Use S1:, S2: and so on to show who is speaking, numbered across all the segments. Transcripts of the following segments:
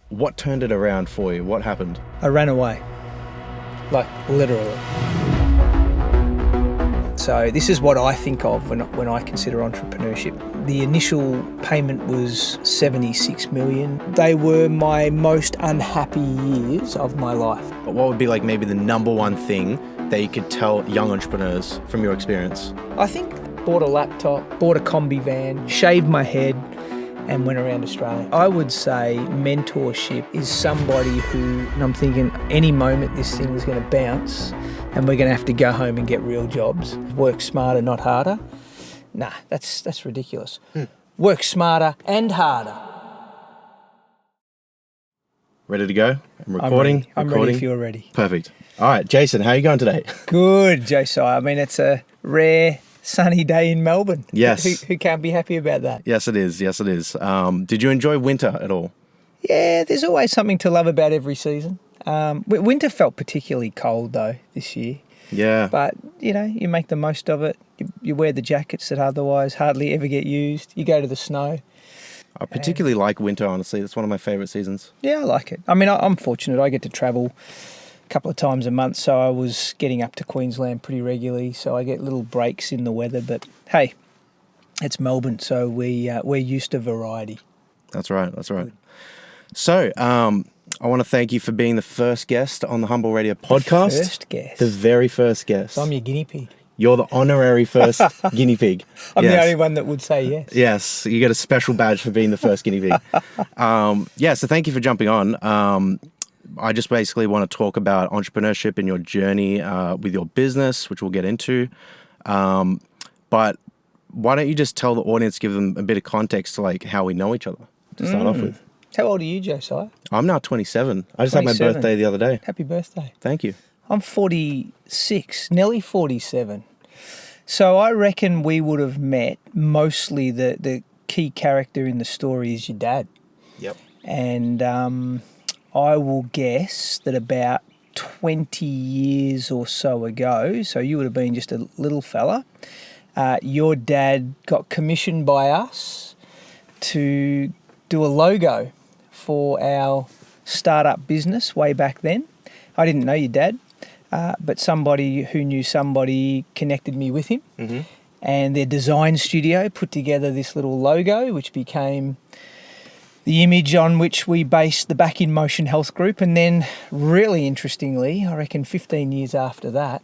S1: What turned it around for you? What happened?
S2: I ran away, like literally. So this is what I think of when I consider entrepreneurship. The initial payment was 76 million. They were my most unhappy years of my life.
S1: But what would be like maybe the number one thing that you could tell young entrepreneurs from your experience?
S2: I think bought a laptop, bought a combi van, shaved my head and went around Australia. I would say mentorship is somebody who, and I'm thinking any moment this thing is going to bounce and we're going to have to go home and get real jobs. Work smarter, not harder. Nah, that's ridiculous. Work smarter and harder.
S1: Ready to go? I'm recording.
S2: I'm ready if you're ready.
S1: Perfect. All right, Jason, how are you going today?
S2: Good, Josiah. I mean, it's a rare sunny day in Melbourne.
S1: Yes.
S2: Who can't be happy about that?
S1: Yes, it is. Yes, it is. Did you enjoy winter at all?
S2: Yeah, there's always something to love about every season. Winter felt particularly cold, though, this year.
S1: Yeah.
S2: But, you make the most of it. You wear the jackets that otherwise hardly ever get used. You go to the snow.
S1: I particularly like winter, honestly. That's one of my favourite seasons.
S2: Yeah, I like it. I mean, I'm fortunate. I get to travel a couple of times a month, so I was getting up to Queensland pretty regularly, so I get little breaks in the weather. But, hey, it's Melbourne, so we're used to variety.
S1: That's right. That's right. So, I want to thank you for being the first guest on the Humble Radio podcast.
S2: First guest.
S1: The very first guest.
S2: So I'm your guinea pig.
S1: You're the honorary first guinea pig.
S2: I'm
S1: Yes.
S2: the only one that would say yes.
S1: Yes, you get a special badge for being the first guinea pig. So thank you for jumping on. I just basically want to talk about entrepreneurship and your journey with your business, which we'll get into. But why don't you just tell the audience, give them a bit of context to like how we know each other to start off with.
S2: How old are you, Josiah?
S1: I'm now 27. I just had my
S2: 27.
S1: birthday the other day.
S2: Happy birthday.
S1: Thank you.
S2: I'm 46, nearly 47. So I reckon we would have met. Mostly the key character in the story is your dad.
S1: Yep.
S2: And I will guess that about 20 years or so ago, so you would have been just a little fella, your dad got commissioned by us to do a logo for our startup business way back then. I didn't know your dad, but somebody who knew somebody connected me with him. Mm-hmm. And their design studio put together this little logo, which became the image on which we based the Back in Motion Health Group. And then, really interestingly, I reckon 15 years after that,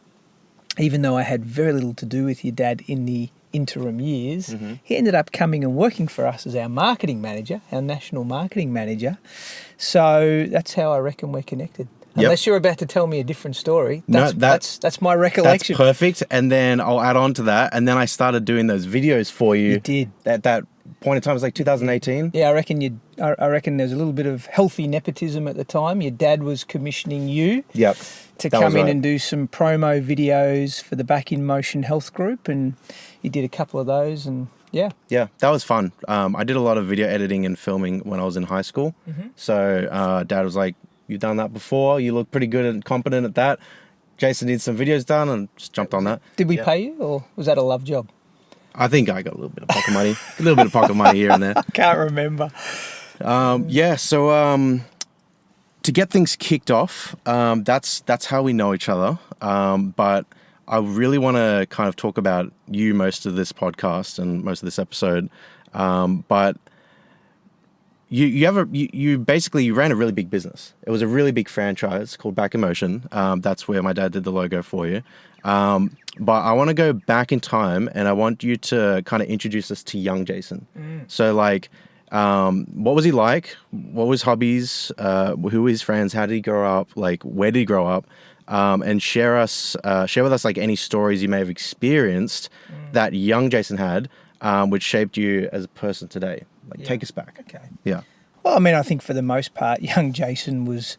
S2: even though I had very little to do with your dad in the interim years, he ended up coming and working for us as our marketing manager, our national marketing manager. So that's how I reckon we're connected.
S1: Yep.
S2: Unless you're about to tell me a different story.
S1: No,
S2: that's my recollection.
S1: That's perfect. And then I'll add on to that. And then I started doing those videos for you.
S2: You did.
S1: At that point in time, it was like 2018.
S2: Yeah, I reckon there's a little bit of healthy nepotism at the time. Your dad was commissioning you
S1: Yep.
S2: to
S1: That
S2: come
S1: was
S2: in
S1: right.
S2: and do some promo videos for the Back in Motion Health Group, and you did a couple of those, and yeah.
S1: Yeah, that was fun. I did a lot of video editing and filming when I was in high school. So Dad was like, "You've done that before. You look pretty good and competent at that. Jason needs some videos done," and just jumped on that.
S2: Did we pay you, or was that a love job?
S1: I think I got a little bit of pocket money, here and there.
S2: Can't remember.
S1: So to get things kicked off, that's how we know each other. But I really want to kind of talk about you most of this podcast and most of this episode. But you basically ran a really big business. It was a really big franchise called Back in Motion. That's where my dad did the logo for you. But I want to go back in time, and I want you to kind of introduce us to young Jason. So like, what was he like? What was hobbies? Who were his friends? How did he grow up? Like, where did he grow up? And share with us like any stories you may have experienced that young Jason had, which shaped you as a person today. Like, take us back.
S2: Okay.
S1: Yeah.
S2: Well, I mean, I think for the most part, young Jason was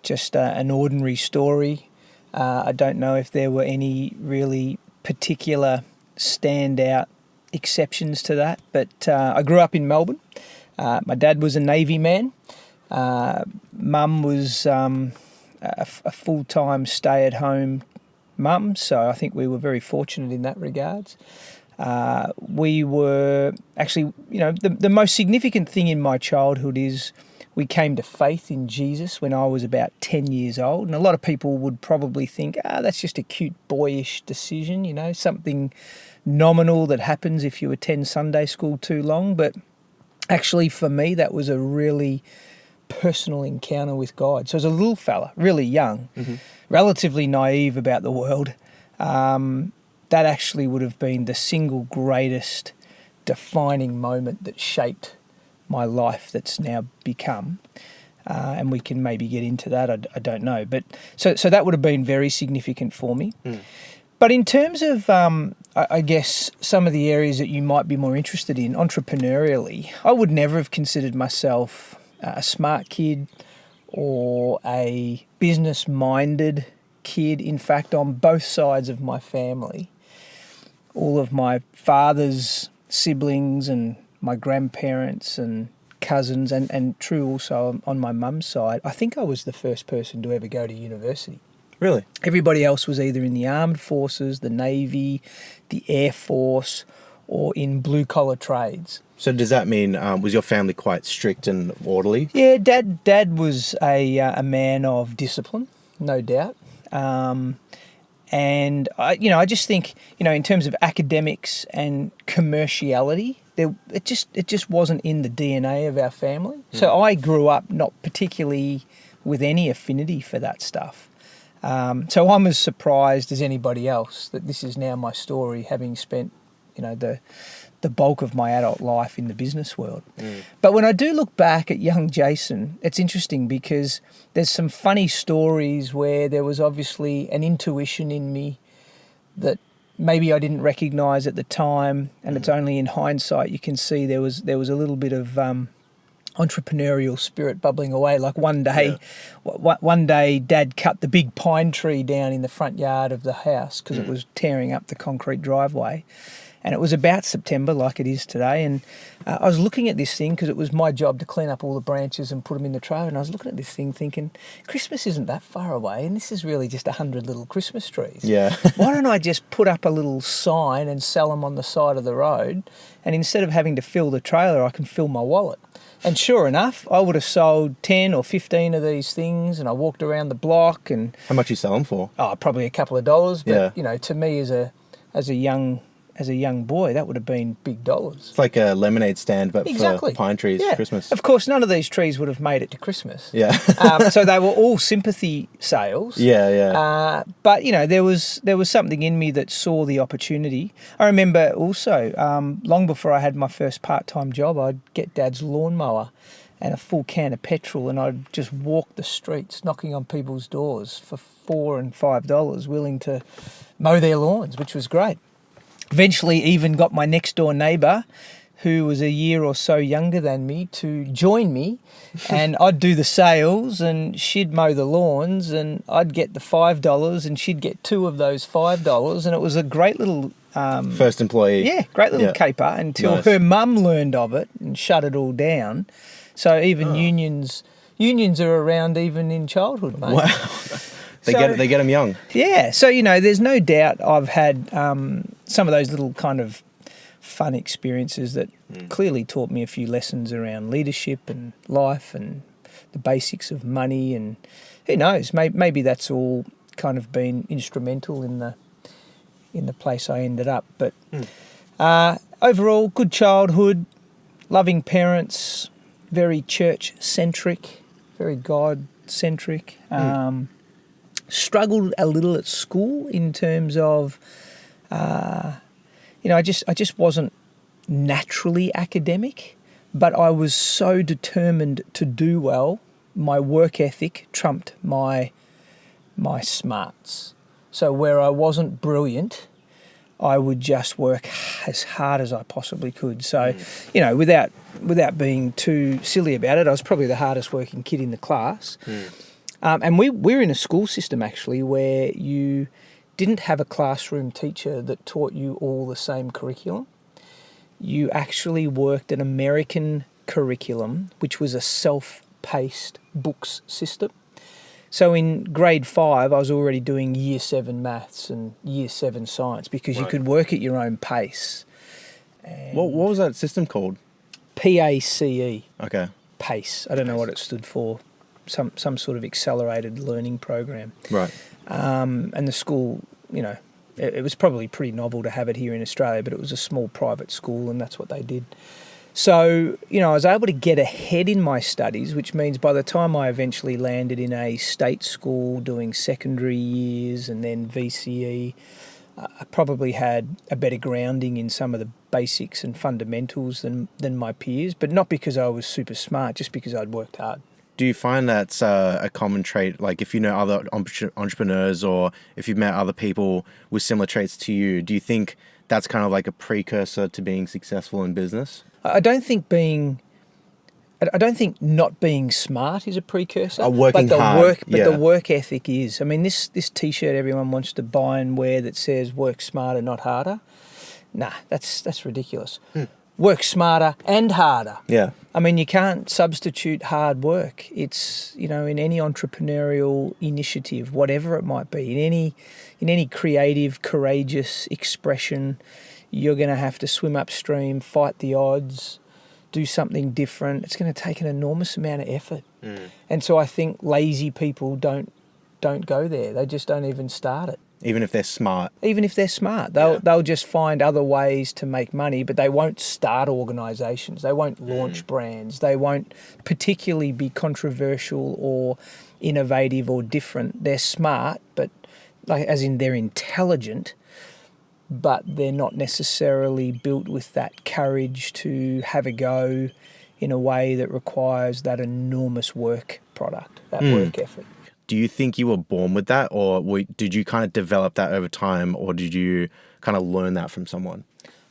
S2: just an ordinary story. I don't know if there were any really particular standout exceptions to that, but I grew up in Melbourne. My dad was a Navy man. Mum was a full-time stay-at-home mum, so I think we were very fortunate in that regards. We were actually, the most significant thing in my childhood is We came to faith in Jesus when I was about 10 years old. And a lot of people would probably think, that's just a cute boyish decision, you know, something nominal that happens if you attend Sunday school too long. But actually, for me, that was a really personal encounter with God. So as a little fella, really young, relatively naive about the world, that actually would have been the single greatest defining moment that shaped my life that's now become. And we can maybe get into that, I don't know. But so that would have been very significant for me. But in terms of, I guess, some of the areas that you might be more interested in entrepreneurially, I would never have considered myself a smart kid or a business-minded kid. In fact, on both sides of my family, all of my father's siblings and my grandparents and cousins, and true also on my mum's side, I think I was the first person to ever go to university.
S1: Really?
S2: Everybody else was either in the armed forces, the Navy, the Air Force, or in blue-collar trades.
S1: So does that mean, was your family quite strict and orderly?
S2: Yeah, Dad was a man of discipline, no doubt. And I just think, in terms of academics and commerciality, it just wasn't in the DNA of our family. So I grew up not particularly with any affinity for that stuff. So I'm as surprised as anybody else that this is now my story, having spent, the bulk of my adult life in the business world. But when I do look back at young Jason, it's interesting because there's some funny stories where there was obviously an intuition in me that maybe I didn't recognise at the time, and it's only in hindsight you can see there was a little bit of entrepreneurial spirit bubbling away. Like one day Dad cut the big pine tree down in the front yard of the house because it was tearing up the concrete driveway. And it was about September, like it is today. And I was looking at this thing because it was my job to clean up all the branches and put them in the trailer. And I was looking at this thing thinking, Christmas isn't that far away. And this is really just 100 little Christmas trees.
S1: Yeah.
S2: Why don't I just put up a little sign and sell them on the side of the road? And instead of having to fill the trailer, I can fill my wallet. And sure enough, I would have sold 10 or 15 of these things. And I walked around the block. And
S1: How much you sell them for?
S2: Oh, probably a couple of dollars. But,
S1: Yeah.
S2: to me as a young boy, that would have been big dollars.
S1: It's like a lemonade stand, but
S2: Exactly.
S1: for pine trees for Christmas.
S2: Of course, none of these trees would have made it to Christmas.
S1: Yeah.
S2: So they were all sympathy sales.
S1: Yeah.
S2: But, there was something in me that saw the opportunity. I remember also, long before I had my first part-time job, I'd get Dad's lawnmower and a full can of petrol, and I'd just walk the streets knocking on people's doors for $4 and $5, willing to mow their lawns, which was great. Eventually even got my next door neighbour, who was a year or so younger than me, to join me, and I'd do the sales and she'd mow the lawns and I'd get the $5 and she'd get 2 of those $5, and it was a great little...
S1: First employee.
S2: Yeah, great little caper until
S1: Nice.
S2: her mum learned of it and shut it all down. So even unions are around even in childhood, mate.
S1: Wow. They get them young.
S2: Yeah, so there's no doubt I've had some of those little kind of fun experiences that clearly taught me a few lessons around leadership and life and the basics of money, and who knows, maybe that's all kind of been instrumental in the place I ended up. But overall, good childhood, loving parents, very church-centric, very God-centric. Struggled a little at school in terms of, I just wasn't naturally academic, but I was so determined to do well. My work ethic trumped my smarts. So where I wasn't brilliant, I would just work as hard as I possibly could. So, without being too silly about it, I was probably the hardest working kid in the class. And we're in a school system actually where you didn't have a classroom teacher that taught you all the same curriculum. You actually worked an American curriculum, which was a self-paced books system. So in grade 5, I was already doing year 7 maths and year 7 science because you could work at your own pace.
S1: What was that system called?
S2: PACE.
S1: Okay.
S2: PACE. I don't know what it stood for. Some sort of accelerated learning program.
S1: Right.
S2: And the school, it was probably pretty novel to have it here in Australia, but it was a small private school, and that's what they did. So, I was able to get ahead in my studies, which means by the time I eventually landed in a state school doing secondary years and then VCE, I probably had a better grounding in some of the basics and fundamentals than my peers, but not because I was super smart, just because I'd worked hard.
S1: Do you find that's a common trait? Like if you know other entrepreneurs or if you've met other people with similar traits to you, do you think that's kind of like a precursor to being successful in business?
S2: I don't think not being smart is a precursor.
S1: Working
S2: but the
S1: hard,
S2: the work ethic is. I mean, this T-shirt everyone wants to buy and wear that says "Work smarter, not harder." Nah, that's ridiculous. Work smarter and harder.
S1: Yeah.
S2: I mean, you can't substitute hard work. It's, in any entrepreneurial initiative, whatever it might be, in any creative, courageous expression, you're going to have to swim upstream, fight the odds, do something different. It's going to take an enormous amount of effort. And so I think lazy people don't go there. They just don't even start it.
S1: Even if they're smart.
S2: They'll just find other ways to make money, but they won't start organisations. They won't launch brands. They won't particularly be controversial or innovative or different. They're smart, but as in they're intelligent, but they're not necessarily built with that courage to have a go in a way that requires that enormous work product, that work effort.
S1: Do you think you were born with that, or did you kind of develop that over time, or did you kind of learn that from someone?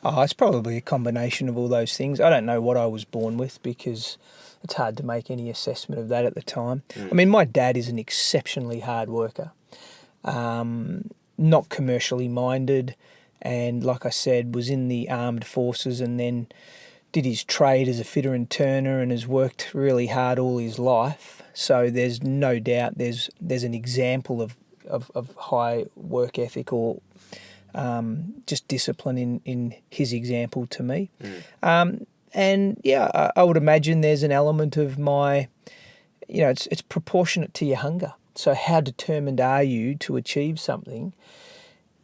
S2: Oh, it's probably a combination of all those things. I don't know what I was born with because it's hard to make any assessment of that at the time. I mean, my dad is an exceptionally hard worker, not commercially minded, and like I said, was in the armed forces and then did his trade as a fitter and turner and has worked really hard all his life. So there's no doubt there's an example of high work ethic or just discipline in his example to me. And yeah, I would imagine there's an element of my, it's proportionate to your hunger. So how determined are you to achieve something?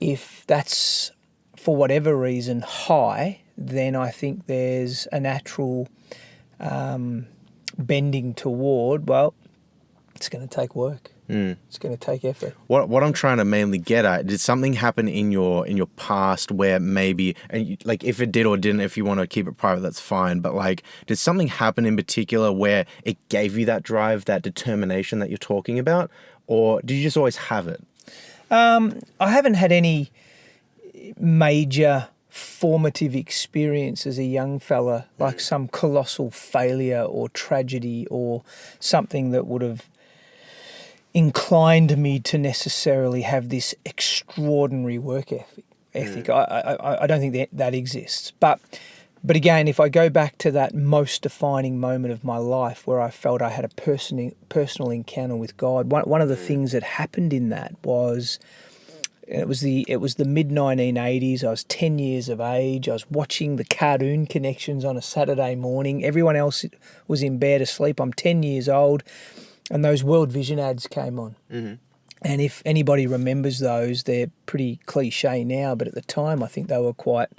S2: If that's for whatever reason high, then I think there's a natural bending toward, well, it's going to take work. It's going to take effort.
S1: What I'm trying to mainly get at, did something happen in your past where maybe, and like if it did or didn't, if you want to keep it private, that's fine. But like, did something happen in particular where it gave you that drive, that determination that you're talking about, or did you just always have it?
S2: I haven't had any major formative experience as a young fella, like some colossal failure or tragedy or something that would have inclined me to necessarily have this extraordinary work ethic. I don't think that exists. But again, if I go back to that most defining moment of my life where I felt I had a personal encounter with God, one of the things that happened in that was, it was the mid-1980s. I was 10 years of age. I was watching the Cartoon Connections on a Saturday morning. Everyone else was in bed asleep. I'm 10 years old, and those World Vision ads came on. And if anybody remembers those, they're pretty cliche now, but at the time I think they were quite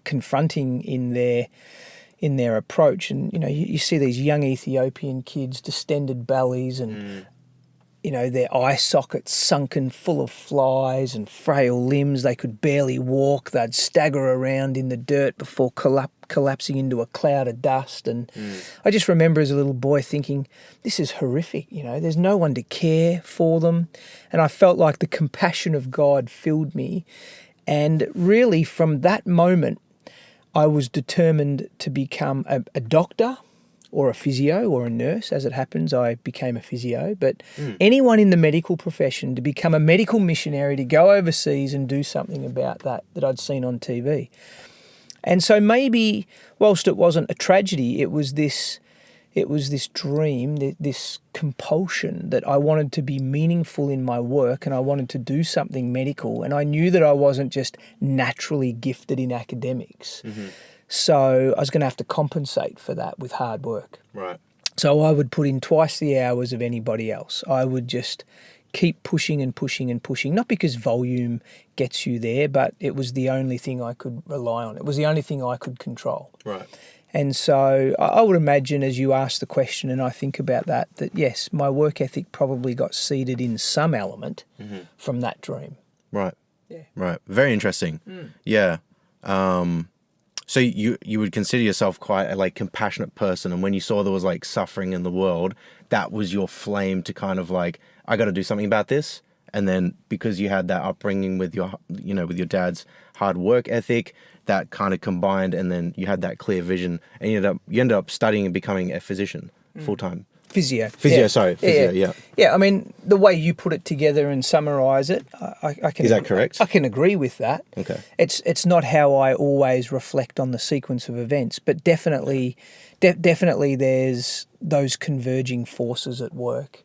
S2: confronting in their approach. And you see these young Ethiopian kids, distended bellies, and their eye sockets sunken full of flies and frail limbs. They could barely walk. They'd stagger around in the dirt before collapsing into a cloud of dust. And I just remember as a little boy thinking, this is horrific. There's no one to care for them. And I felt like the compassion of God filled me. And really from that moment, I was determined to become a doctor, or a physio or a nurse. As it happens, I became a physio. But anyone in the medical profession, to become a medical missionary, to go overseas and do something about that I'd seen on TV. And so maybe, whilst it wasn't a tragedy, it was this dream, this compulsion that I wanted to be meaningful in my work and I wanted to do something medical. And I knew that I wasn't just naturally gifted in academics. So I was going to have to compensate for that with hard work.
S1: Right.
S2: So I would put in twice the hours of anybody else. I would just keep pushing and pushing and pushing, not because volume gets you there, but it was the only thing I could rely on. It was the only thing I could control.
S1: Right.
S2: And so I would imagine, as you ask the question and I think about that yes, my work ethic probably got seeded in some element from that dream.
S1: Right.
S2: Yeah.
S1: Right. Very interesting. Yeah. So you would consider yourself quite a like compassionate person, and when you saw there was like suffering in the world, that was your flame to kind of like, I got to do something about this. And then because you had that upbringing with your, with your dad's hard work ethic, that kind of combined, and then you had that clear vision, and you ended up studying and becoming a physician full time.
S2: Physio.
S1: Physio.
S2: Yeah, I mean, the way you put it together and summarise it, I can...
S1: Is that correct?
S2: I can agree with that.
S1: Okay.
S2: It's not how I always reflect on the sequence of events, but definitely there's those converging forces at work.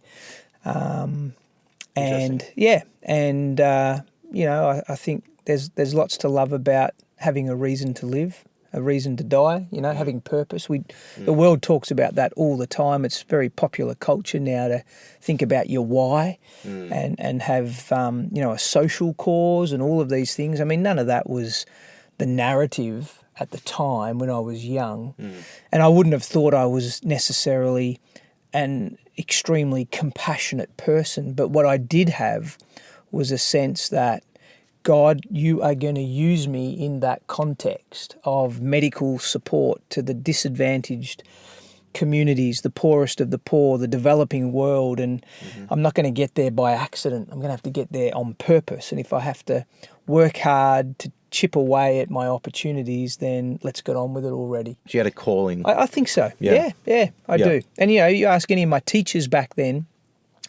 S2: I think there's lots to love about having a reason to live, a reason to die, having purpose. The world talks about that all the time. It's very popular culture now to think about your why and have, a social cause and all of these things. I mean, none of that was the narrative at the time when I was young. And I wouldn't have thought I was necessarily an extremely compassionate person. But what I did have was a sense that, God, you are going to use me in that context of medical support to the disadvantaged communities, the poorest of the poor, the developing world. And I'm not going to get there by accident. I'm going to have to get there on purpose. And if I have to work hard to chip away at my opportunities, then let's get on with it already.
S1: So you had a calling.
S2: I think so. Yeah, I do. And, you ask any of my teachers back then,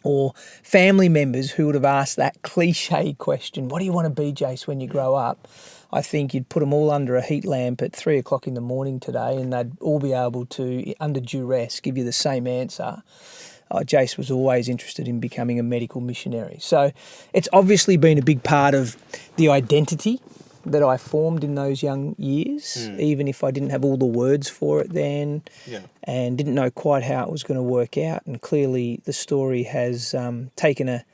S2: or family members who would have asked that cliche question, what do you want to be, Jace, when you grow up? I think you'd put them all under a heat lamp at 3 o'clock in the morning today, and they'd all be able to, under duress, give you the same answer. Jace was always interested in becoming a medical missionary. So it's obviously been a big part of the identity that I formed in those young years, even if I didn't have all the words for it then and didn't know quite how it was going to work out. And clearly the story has taken a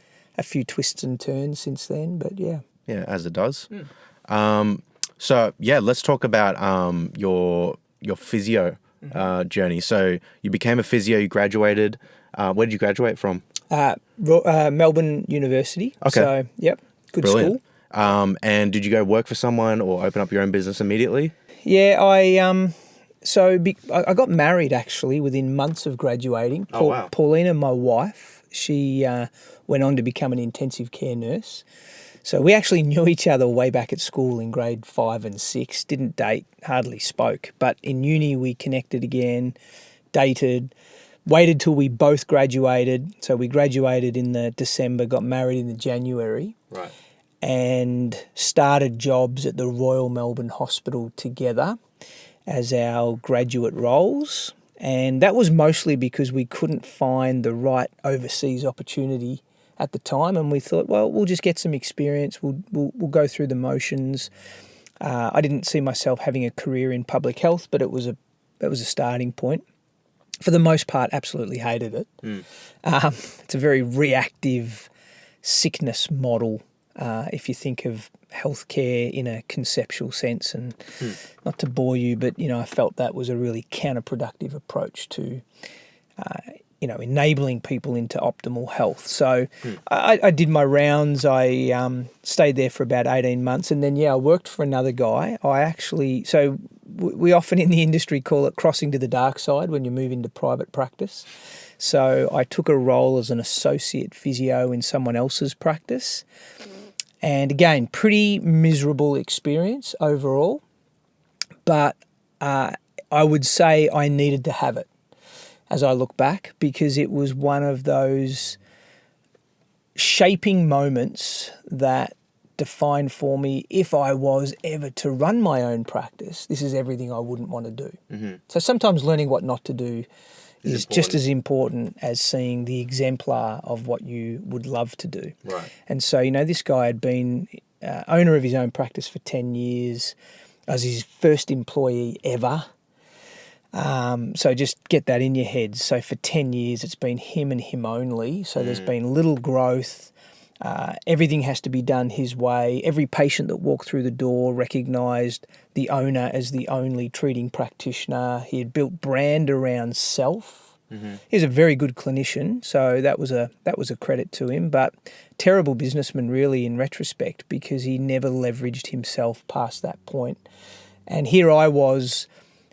S2: few twists and turns since then, but yeah.
S1: Yeah, as it does. Let's talk about your physio journey. So you became a physio, you graduated. Where did you graduate from?
S2: Melbourne University.
S1: Okay.
S2: So, yep, good
S1: Brilliant.
S2: school.
S1: And did you go work for someone or open up your own business immediately?
S2: Yeah, I got married actually within months of graduating.
S1: Wow.
S2: Paulina, my wife, she went on to become an intensive care nurse. So we actually knew each other way back at school in grade 5 and 6, didn't date, hardly spoke. But in uni we connected again, dated, waited till we both graduated. So we graduated in the December, got married in the January.
S1: Right.
S2: And started jobs at the Royal Melbourne Hospital together as our graduate roles. And that was mostly because we couldn't find the right overseas opportunity at the time. And we thought, well, we'll just get some experience. We'll go through the motions. I didn't see myself having a career in public health, but that was a starting point. For the most part, absolutely hated it. It's a very reactive sickness model. If you think of healthcare in a conceptual sense, and not to bore you, but I felt that was a really counterproductive approach to enabling people into optimal health. So I did my rounds. I stayed there for about 18 months, and then I worked for another guy. We often in the industry call it crossing to the dark side when you move into private practice. So I took a role as an associate physio in someone else's practice. And again, pretty miserable experience overall, but I would say I needed to have it as I look back, because it was one of those shaping moments that defined for me, if I was ever to run my own practice, this is everything I wouldn't want to do. So sometimes learning what not to do is just as important as seeing the exemplar of what you would love to do.
S1: Right.
S2: And so, this guy had been owner of his own practice for 10 years. I was his first employee ever. So just get that in your head. So for 10 years, it's been him and him only. So there's been little growth. Everything has to be done his way. Every patient that walked through the door recognised the owner as the only treating practitioner. He had built brand around self. He was a very good clinician, so that was a credit to him. But terrible businessman, really, in retrospect, because he never leveraged himself past that point. And here I was,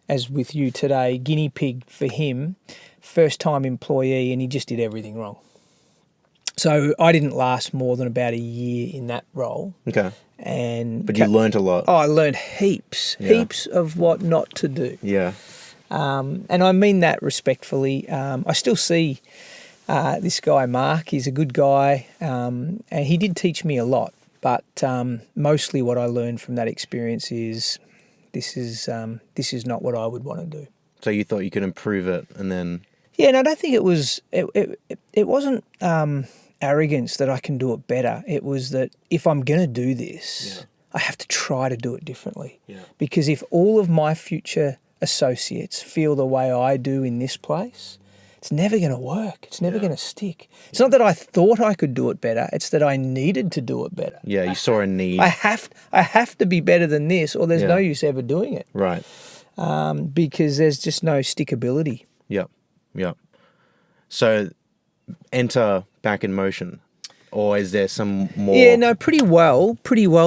S2: as with you today, guinea pig for him, first-time employee, and he just did everything wrong. So I didn't last more than about a year in that role.
S1: Okay.
S2: But
S1: you learnt a lot.
S2: Oh, I learned heaps of what not to do.
S1: Yeah.
S2: And I mean that respectfully. I still see this guy, Mark. He's a good guy, and he did teach me a lot. But mostly what I learned from that experience is this is not what I would want to do.
S1: So you thought you could improve it, and then...
S2: Yeah, and I don't think it was. It wasn't arrogance that I can do it better. It was that if I'm going to do this, I have to try to do it differently. Yeah. Because if all of my future associates feel the way I do in this place, it's never going to work. It's never going to stick. It's not that I thought I could do it better. It's that I needed to do it better.
S1: Yeah, you saw a need.
S2: I have to be better than this, or there's no use ever doing it.
S1: Right.
S2: Because there's just no stickability.
S1: Yep. So enter Back in Motion, or is there some more?
S2: Yeah, no, pretty well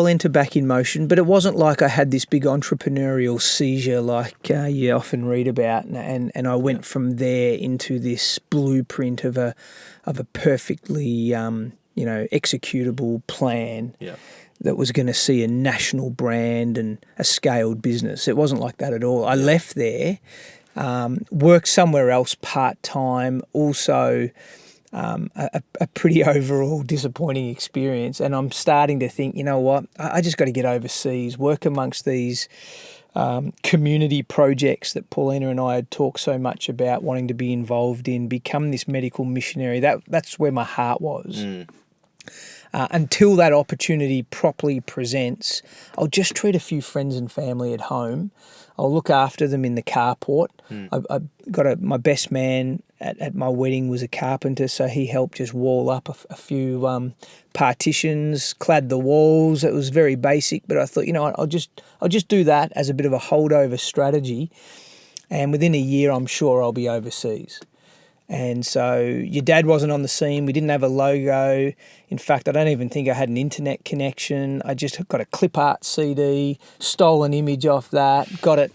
S2: enter Back in Motion, but it wasn't like I had this big entrepreneurial seizure like you often read about, and I went from there into this blueprint of a perfectly executable plan. Yeah. That was going to see a national brand and a scaled business. It wasn't like that at all. I left there, worked somewhere else part-time, also a pretty overall disappointing experience. And I'm starting to think, you know what, I just got to get overseas, work amongst these community projects that Paulina and I had talked so much about wanting to be involved in, become this medical missionary. That's where my heart was. Until that opportunity properly presents, I'll just treat a few friends and family at home. I'll look after them in the carport. I got my best man at my wedding was a carpenter, so he helped just wall up a few partitions, clad the walls. It was very basic, but I thought, you know what, I'll just do that as a bit of a holdover strategy, and within a year, I'm sure I'll be overseas. And so your dad wasn't on the scene. We didn't have a logo. In fact, I don't even think I had an internet connection. I just got a clip art CD, stole an image off that, got it,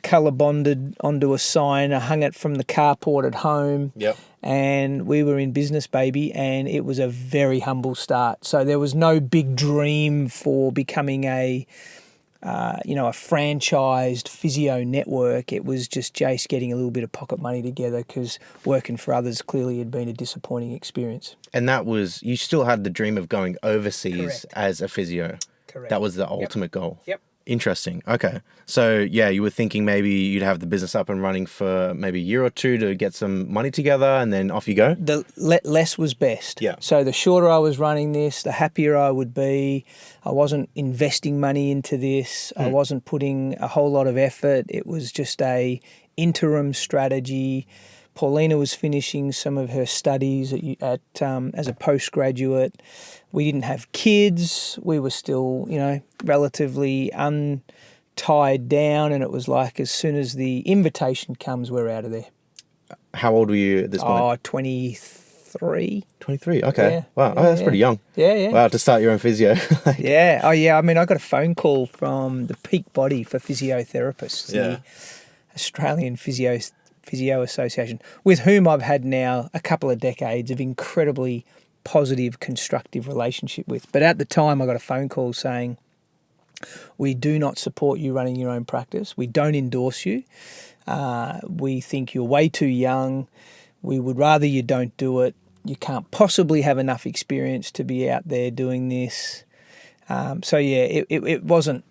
S2: colour bonded onto a sign. I hung it from the carport at home. Yep. And we were in business, baby. And it was a very humble start. So there was no big dream for becoming a franchised physio network. It was just Jace getting a little bit of pocket money together because working for others clearly had been a disappointing experience.
S1: And that was, you still had the dream of going overseas.
S2: Correct.
S1: As a physio.
S2: Correct.
S1: That was the ultimate goal.
S2: Yep.
S1: Interesting. Okay. So, yeah, you were thinking maybe you'd have the business up and running for maybe a year or two to get some money together and then off you go?
S2: The less was best.
S1: Yeah.
S2: So the shorter I was running this, the happier I would be. I wasn't investing money into this. I wasn't putting a whole lot of effort. It was just a interim strategy. Paulina was finishing some of her studies as a postgraduate. We didn't have kids. We were still, relatively untied down, and it was like as soon as the invitation comes, we're out of there.
S1: How old were you at this point?
S2: 23.
S1: 23, okay.
S2: Yeah.
S1: Wow, that's pretty young.
S2: Yeah.
S1: Wow, to start your own physio.
S2: Yeah. Oh, yeah. I mean, I got a phone call from the peak body for physiotherapists, the Australian Physio Association, with whom I've had now a couple of decades of incredibly positive, constructive relationship with. But at the time, I got a phone call saying, we do not support you running your own practice. We don't endorse you. We think you're way too young. We would rather you don't do it. You can't possibly have enough experience to be out there doing this. It wasn't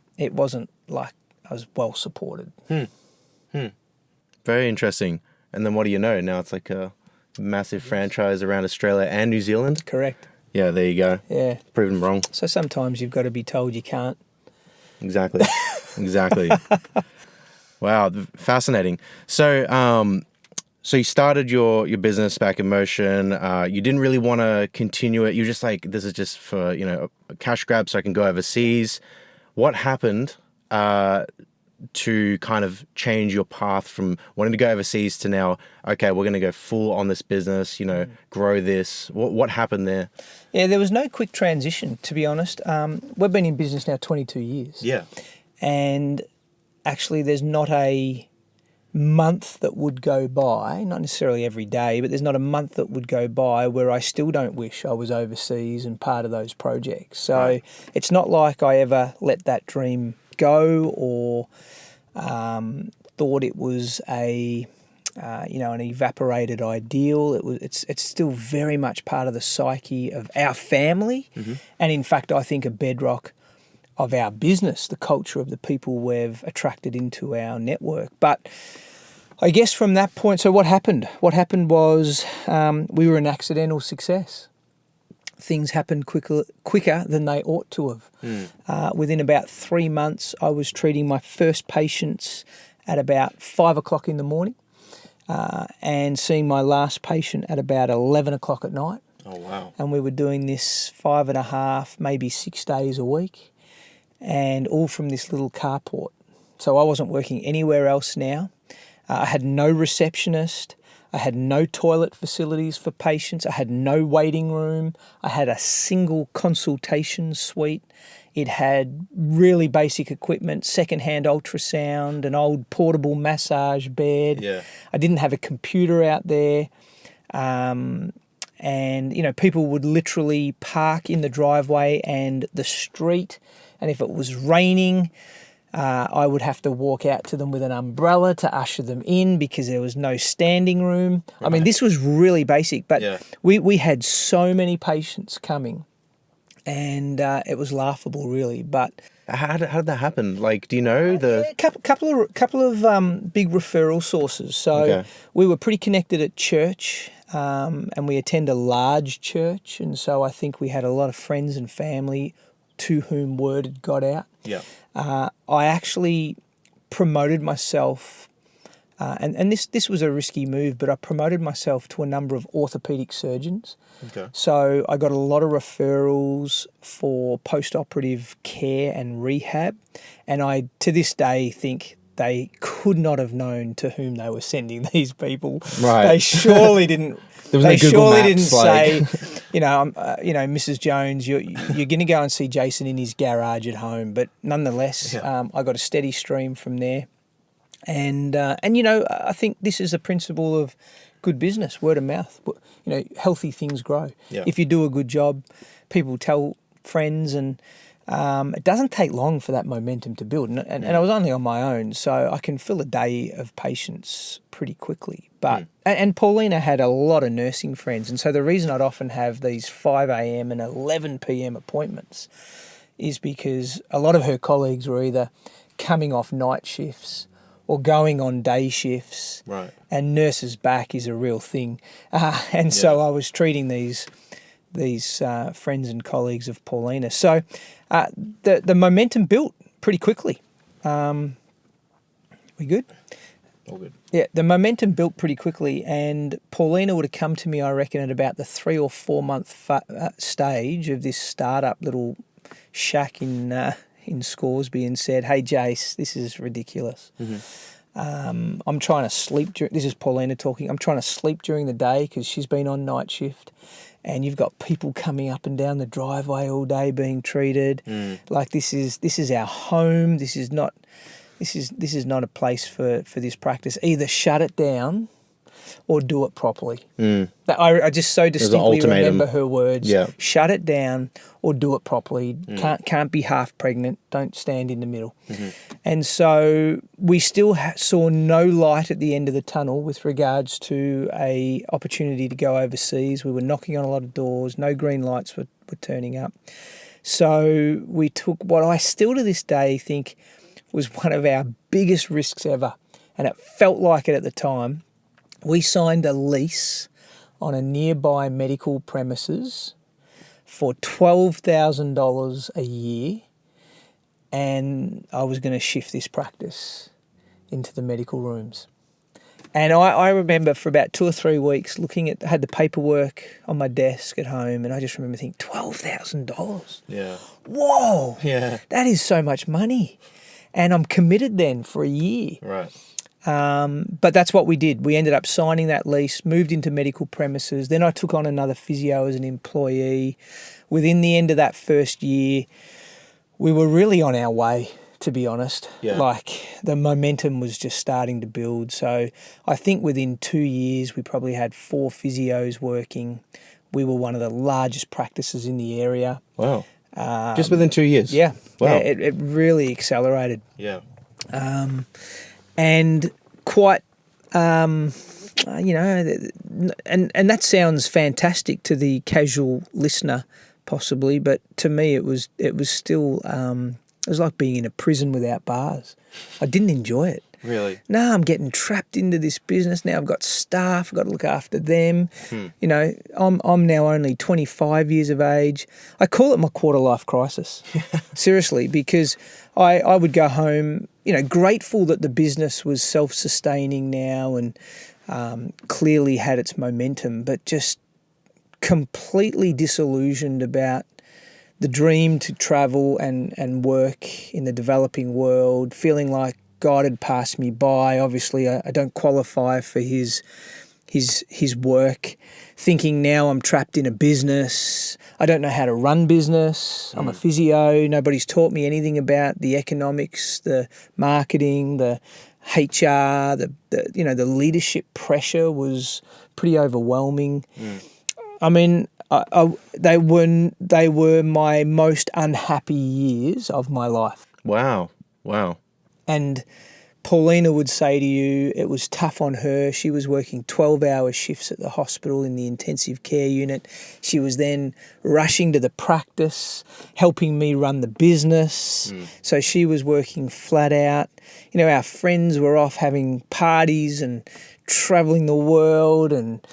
S2: like I was well supported.
S1: Very interesting. And then what do you know? Now it's like a massive franchise around Australia and New Zealand.
S2: Correct.
S1: Yeah, there you go.
S2: Yeah.
S1: Proven wrong.
S2: So sometimes you've got to be told you can't.
S1: Exactly. Wow, fascinating. So you started your business Back in Motion. You didn't really want to continue it. You're just like, this is just for, a cash grab so I can go overseas. What happened to kind of change your path from wanting to go overseas to now, okay, we're going to go full on this business, grow this? What happened there?
S2: Yeah, there was no quick transition, to be honest. We've been in business now 22 years.
S1: Yeah.
S2: And actually there's not a month that would go by, not necessarily every day, but there's not a month that would go by where I still don't wish I was overseas and part of those projects. So
S1: Right.
S2: It's not like I ever let that dream go or thought it was an evaporated ideal. It's still very much part of the psyche of our family, and in fact, I think a bedrock of our business, the culture of the people we've attracted into our network. But I guess from that point, so what happened? What happened was we were an accidental success. Things happened quicker than they ought to have. Within about 3 months, I was treating my first patients at about 5 o'clock in the morning and seeing my last patient at about 11 o'clock at night.
S1: Oh, wow.
S2: And we were doing this 5.5, maybe 6 days a week, and all from this little carport. So I wasn't working anywhere else now. I had no receptionist. I had no toilet facilities for patients. I had no waiting room. I had a single consultation suite. It had really basic equipment, second-hand ultrasound, an old portable massage bed.
S1: Yeah.
S2: I didn't have a computer out there. And people would literally park in the driveway and the street, and if it was raining, I would have to walk out to them with an umbrella to usher them in because there was no standing room. Right. I mean, this was really basic, but we had so many patients coming, and it was laughable, really. But
S1: how did that happen? Like, do you know the
S2: couple of big referral sources? So we were pretty connected at church. And we attend a large church, and so I think we had a lot of friends and family to whom word had got out.
S1: Yeah.
S2: I actually promoted myself, and this was a risky move, but I promoted myself to a number of orthopaedic surgeons.
S1: Okay.
S2: So I got a lot of referrals for post-operative care and rehab, and I, to this day, think they could not have known to whom they were sending these people.
S1: Right.
S2: They surely didn't.
S1: There was
S2: they
S1: no Google
S2: surely
S1: Maps,
S2: didn't
S1: like...
S2: say, Mrs. Jones, you're going to go and see Jason in his garage at home. But nonetheless, I got a steady stream from there, and I think this is a principle of good business, word of mouth. Healthy things grow.
S1: Yeah.
S2: If you do a good job, people tell friends, and it doesn't take long for that momentum to build. And I was only on my own, so I can fill a day of patients pretty quickly. But and Paulina had a lot of nursing friends, and so the reason I'd often have these 5 a.m. and 11 p.m. appointments is because a lot of her colleagues were either coming off night shifts or going on day shifts.
S1: Right.
S2: And nurses back is a real thing. So I was treating these friends and colleagues of Paulina. So the momentum built pretty quickly. We good?
S1: All good.
S2: Yeah, the momentum built pretty quickly, and Paulina would have come to me, I reckon, at about the 3 or 4 month stage of this startup little shack in Scoresby and said, "Hey, Jace, this is ridiculous. I'm trying to sleep." This is Paulina talking. "I'm trying to sleep during the day because she's been on night shift, and you've got people coming up and down the driveway all day being treated. Like this is our home. This is not a place for this practice. Either shut it down or do it properly." I just so distinctly remember her words.
S1: Yeah.
S2: Shut it down or do it properly. Can't be half pregnant. Don't stand in the middle. And so we still saw no light at the end of the tunnel with regards to a opportunity to go overseas. We were knocking on a lot of doors. No green lights were turning up. So we took what I still to this day think was one of our biggest risks ever, and it felt like it at the time. We signed a lease on a nearby medical premises for $12,000 a year, and I was going to shift this practice into the medical rooms. And I remember for about 2 or 3 weeks had the paperwork on my desk at home, and I just remember thinking, $12,000.
S1: Yeah.
S2: Whoa,
S1: Yeah.
S2: that is so much money. And I'm committed then for a year.
S1: Right.
S2: But that's what we did. We ended up signing that lease, moved into medical premises. Then I took on another physio as an employee. Within the end of that first year, we were really on our way, to be honest.
S1: Yeah.
S2: Like the momentum was just starting to build. So I think within 2 years, we probably had 4 physios working. We were one of the largest practices in the area.
S1: Wow. Just within 2 years?
S2: Yeah.
S1: Wow.
S2: Yeah, it really accelerated.
S1: Yeah.
S2: And quite, and that sounds fantastic to the casual listener, possibly, but to me it was still it was like being in a prison without bars. I didn't enjoy it.
S1: Really?
S2: No, I'm getting trapped into this business now. I've got staff. I've got to look after them. You know, I'm now only 25 years of age. I call it my quarter life crisis. Seriously, because I would go home, you know, grateful that the business was self-sustaining now and clearly had its momentum, but just completely disillusioned about the dream to travel and work in the developing world, feeling like God had passed me by. Obviously, I don't qualify for his work, thinking now I'm trapped in a business. I don't know how to run business. I'm a physio. Nobody's taught me anything about the economics, the marketing, the HR, the leadership pressure was pretty overwhelming. I mean, they were my most unhappy years of my life.
S1: Wow.
S2: And Paulina would say to you it was tough on her. She was working 12-hour shifts at the hospital in the intensive care unit. She was then rushing to the practice, helping me run the business. So she was working flat out. You know, our friends were off having parties and travelling the world and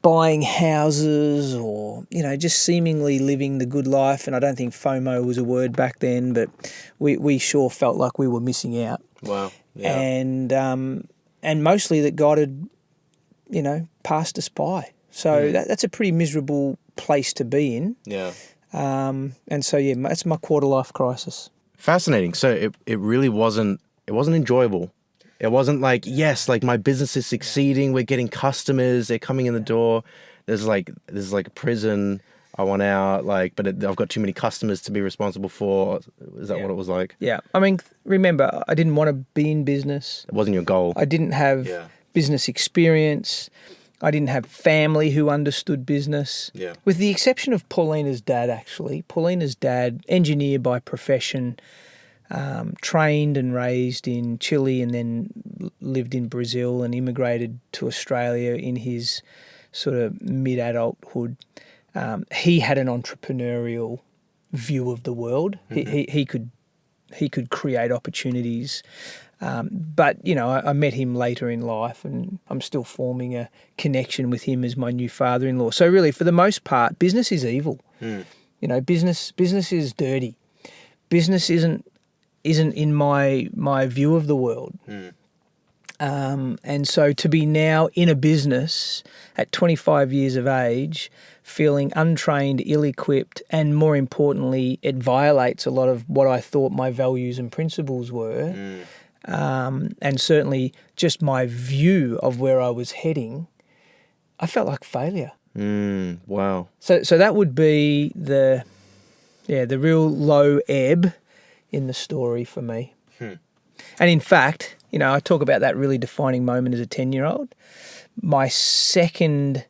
S2: buying houses or, you know, just seemingly living the good life. And I don't think FOMO was a word back then, but we sure felt like we were missing out.
S1: Wow. Yeah.
S2: And mostly that God had, you know, passed us by. So that's a pretty miserable place to be in.
S1: Yeah.
S2: And so, yeah, that's my quarter life crisis.
S1: Fascinating. So it really wasn't enjoyable. It wasn't like, yes, like my business is succeeding. We're getting customers. They're coming in the door. There's like a prison. I want out. Like, but I've got too many customers to be responsible for. Is that what it was like?
S2: Yeah. I mean, remember, I didn't want to be in business.
S1: It wasn't your goal.
S2: I didn't have business experience. I didn't have family who understood business.
S1: Yeah.
S2: With the exception of Paulina's dad, actually. Paulina's dad, engineer by profession, trained and raised in Chile and then lived in Brazil and immigrated to Australia in his sort of mid-adulthood. He had an entrepreneurial view of the world. He could create opportunities. But, you know, I met him later in life and I'm still forming a connection with him as my new father-in-law. So really, for the most part, business is evil. You know, business is dirty. Business isn't in my view of the world. And so to be now in a business at 25 years of age, feeling untrained, ill-equipped, and more importantly, it violates a lot of what I thought my values and principles were. And certainly just my view of where I was heading, I felt like failure.
S1: Wow.
S2: So that would be the real low ebb in the story for me. And in fact, you know, I talk about that really defining moment as a 10-year-old. My second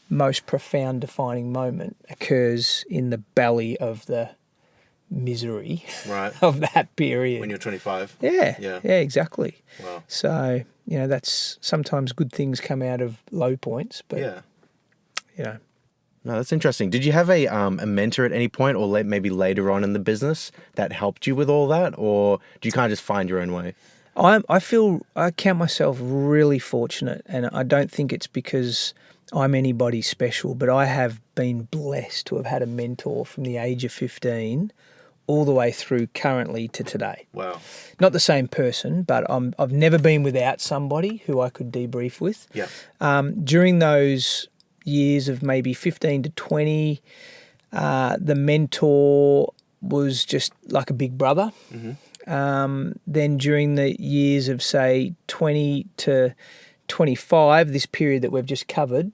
S2: most profound defining moment occurs in the belly of the misery of that period.
S1: When you're 25?
S2: Yeah, exactly.
S1: Wow.
S2: So, you know, that's sometimes good things come out of low points, but, you know.
S1: No, that's interesting. Did you have a mentor at any point or maybe later on in the business that helped you with all that? Or do you kind of just find your own way?
S2: I count myself really fortunate, and I don't think it's because I'm anybody special, but I have been blessed to have had a mentor from the age of 15 all the way through currently to today.
S1: Wow.
S2: Not the same person, but I've never been without somebody who I could debrief with.
S1: Yeah.
S2: During those years of maybe 15 to 20, the mentor was just like a big brother. Then during the years of, say, 20 to 25, this period that we've just covered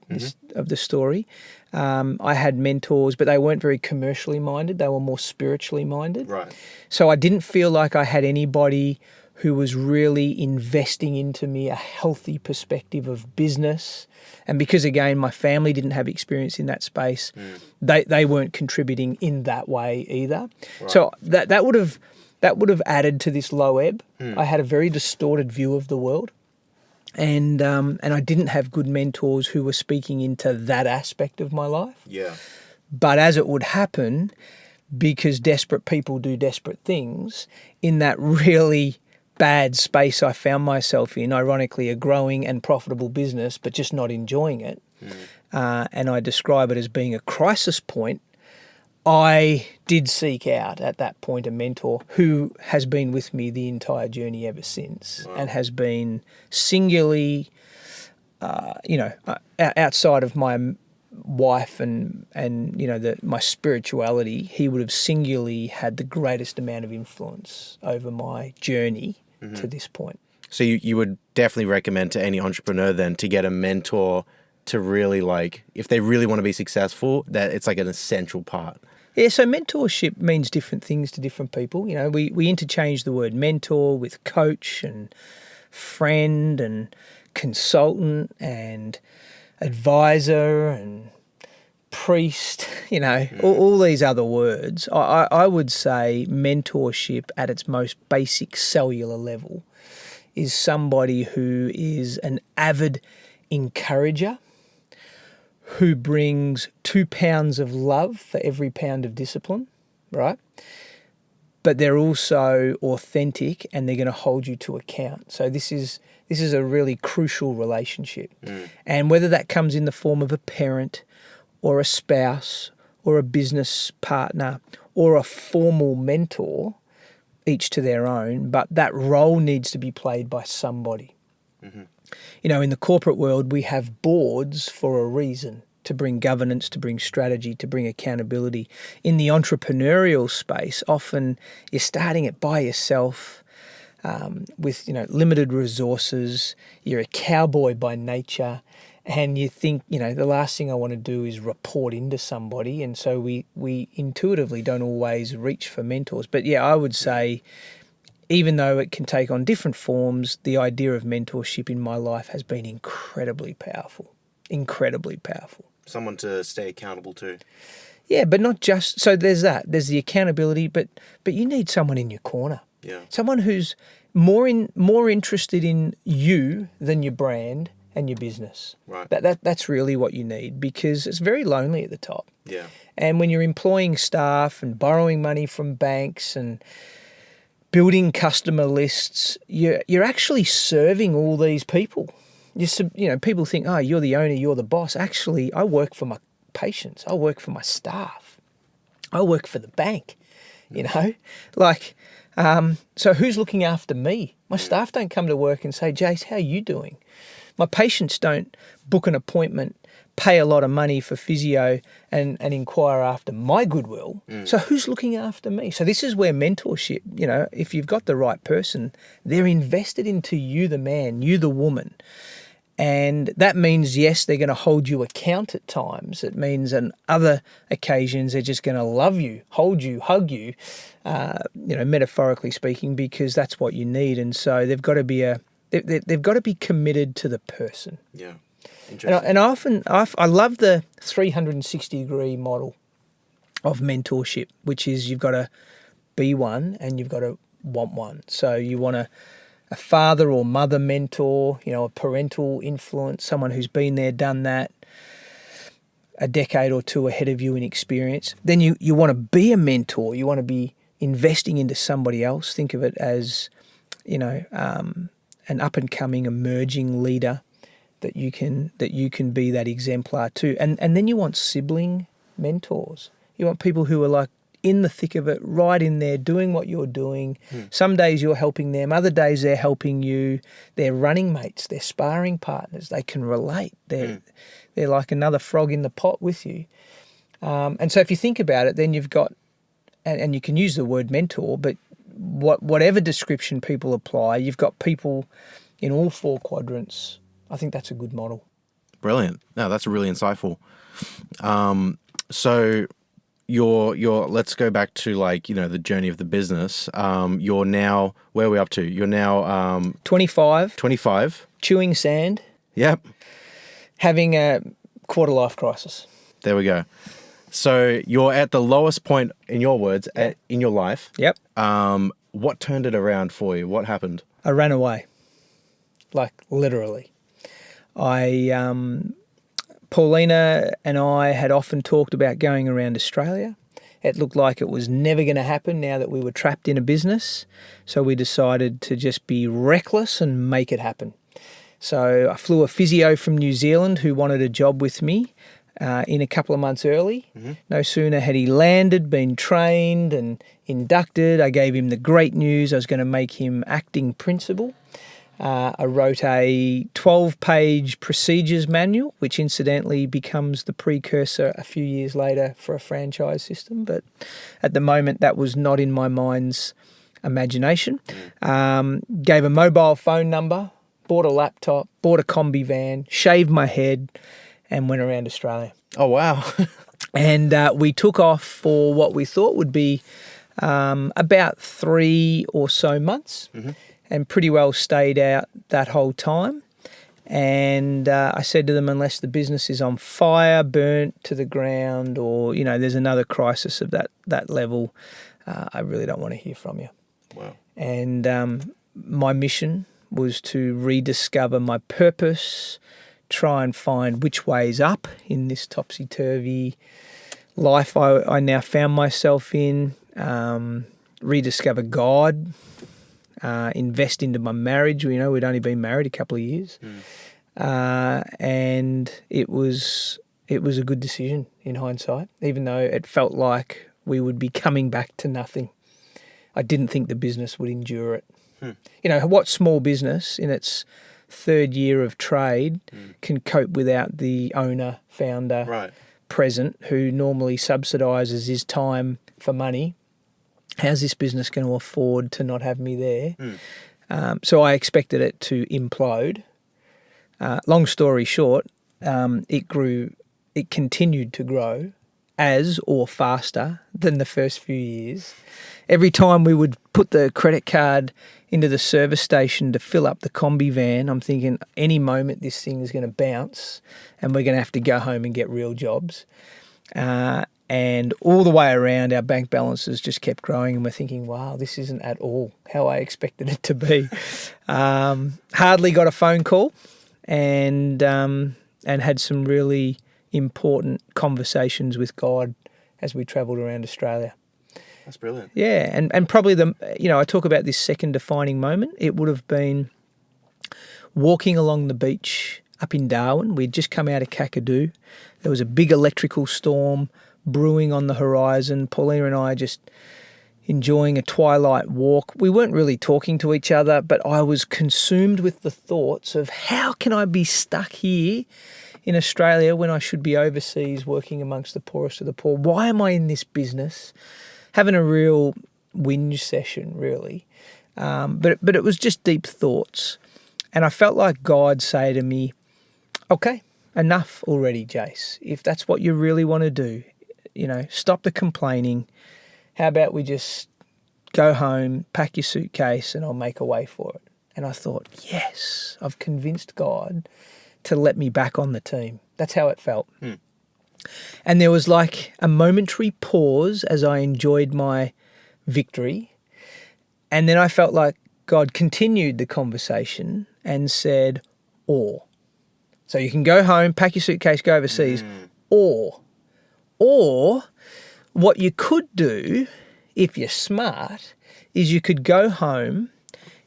S2: of the story, I had mentors, but they weren't very commercially minded. They were more spiritually minded.
S1: Right.
S2: So I didn't feel like I had anybody who was really investing into me a healthy perspective of business. And because, again, my family didn't have experience in that space, they weren't contributing in that way either. Right. So that would have added to this low ebb. I had a very distorted view of the world. And I didn't have good mentors who were speaking into that aspect of my life.
S1: Yeah.
S2: But as it would happen, because desperate people do desperate things, in that really bad space I found myself in, ironically a growing and profitable business, but just not enjoying it, and I describe it as being a crisis point, I did seek out at that point a mentor who has been with me the entire journey ever since. Wow. And has been singularly, outside of my wife and my spirituality, he would have singularly had the greatest amount of influence over my journey to this point.
S1: So you would definitely recommend to any entrepreneur then to get a mentor to really, like, if they really want to be successful, that it's like an essential part.
S2: Yeah, so mentorship means different things to different people. You know, we interchange the word mentor with coach and friend and consultant and advisor and priest, all these other words. I would say mentorship at its most basic cellular level is somebody who is an avid encourager, who brings 2 pounds of love for every pound of discipline, right? But they're also authentic and they're going to hold you to account. So this is a really crucial relationship. And whether that comes in the form of a parent or a spouse or a business partner or a formal mentor, each to their own, but that role needs to be played by somebody. In the corporate world, we have boards for a reason, to bring governance, to bring strategy, to bring accountability. In the entrepreneurial space, often you're starting it by yourself with limited resources. You're a cowboy by nature, and you think the last thing I want to do is report into somebody, and so we intuitively don't always reach for mentors. But yeah, I would say, even though it can take on different forms, the idea of mentorship in my life has been incredibly powerful. Incredibly powerful.
S1: Someone to stay accountable to.
S2: Yeah, but not just... So there's that. There's the accountability, but you need someone in your corner.
S1: Yeah.
S2: Someone who's more interested in you than your brand and your business.
S1: Right.
S2: That's really what you need, because it's very lonely at the top.
S1: Yeah. And
S2: when you're employing staff and borrowing money from banks and building customer lists, you're actually serving all these people. People think, oh, you're the owner, you're the boss. Actually, I work for my patients. I work for my staff. I work for the bank, so who's looking after me? My staff don't come to work and say, Jace, how are you doing? My patients don't book an appointment, pay a lot of money for physio and inquire after my goodwill. So who's looking after me? So this is where mentorship, if you've got the right person, they're invested into you, the man, you, the woman. And that means, yes, they're going to hold you account at times. It means on other occasions they're just going to love you, hold you, hug you, metaphorically speaking, because that's what you need. And so they've got to be committed to the person.
S1: Yeah, interesting.
S2: And I love the 360-degree model of mentorship, which is you've got to be one and you've got to want one. So you want a father or mother mentor, a parental influence, someone who's been there, done that, a decade or two ahead of you in experience. Then you want to be a mentor. You want to be investing into somebody else. Think of it as, an up-and-coming, emerging leader that you can be that exemplar too. And then you want sibling mentors. You want people who are like in the thick of it, right in there, doing what you're doing. Some days you're helping them, other days they're helping you. They're running mates, they're sparring partners. They can relate. They're like another frog in the pot with you. And so if you think about it, then you've got, and you can use the word mentor, but whatever description people apply, you've got people in all four quadrants. I think that's a good model.
S1: Brilliant. No, that's really insightful. So your let's go back to like, the journey of the business. You're now, where are we up to? You're now
S2: 25,
S1: 25.
S2: chewing sand,
S1: Yep.
S2: having a quarter life crisis.
S1: There we go. So you're at the lowest point, in your words, in your life.
S2: Yep.
S1: What turned it around for you? What happened?
S2: I ran away, like literally. Paulina and I had often talked about going around Australia. It looked like it was never going to happen now that we were trapped in a business. So we decided to just be reckless and make it happen. So I flew a physio from New Zealand who wanted a job with me in a couple of months early. No sooner had he landed, been trained and inducted, I gave him the great news I was going to make him acting principal. I wrote a 12-page procedures manual, which incidentally becomes the precursor a few years later for a franchise system. But at the moment, that was not in my mind's imagination. Gave a mobile phone number, bought a laptop, bought a combi van, shaved my head, and went around Australia.
S1: Oh, wow.
S2: And we took off for what we thought would be about 3 or so months. And pretty well stayed out that whole time. And I said to them, unless the business is on fire, burnt to the ground, or, there's another crisis of that level, I really don't want to hear from you.
S1: Wow.
S2: And my mission was to rediscover my purpose, try and find which way's up in this topsy-turvy life I now found myself in, rediscover God, invest into my marriage. We'd only been married a couple of years. And it was a good decision in hindsight, even though it felt like we would be coming back to nothing. I didn't think the business would endure it. What small business in its third year of trade can cope without the owner, founder, present, who normally subsidises his time for money? How's this business going to afford to not have me there? So I expected it to implode. Long story short, it continued to grow as or faster than the first few years. Every time we would put the credit card into the service station to fill up the combi van, I'm thinking any moment this thing is going to bounce and we're going to have to go home and get real jobs. And all the way around, our bank balances just kept growing, and we're thinking, wow, this isn't at all how I expected it to be. Hardly got a phone call, and had some really important conversations with God as we travelled around Australia.
S1: That's brilliant.
S2: Yeah, and probably I talk about this second defining moment. It would have been walking along the beach up in Darwin. We'd just come out of Kakadu. There was a big electrical storm brewing on the horizon. Paulina and I just enjoying a twilight walk. We weren't really talking to each other, but I was consumed with the thoughts of how can I be stuck here in Australia when I should be overseas working amongst the poorest of the poor? Why am I in this business? Having a real whinge session, really. But it was just deep thoughts. And I felt like God say to me, okay, enough already, Jace. If that's what you really want to do, stop the complaining. How about we just go home, pack your suitcase, and I'll make a way for it. And I thought, yes, I've convinced God to let me back on the team. That's how it felt. And there was like a momentary pause as I enjoyed my victory. And then I felt like God continued the conversation and said, or. So you can go home, pack your suitcase, go overseas, or what you could do, if you're smart, is you could go home,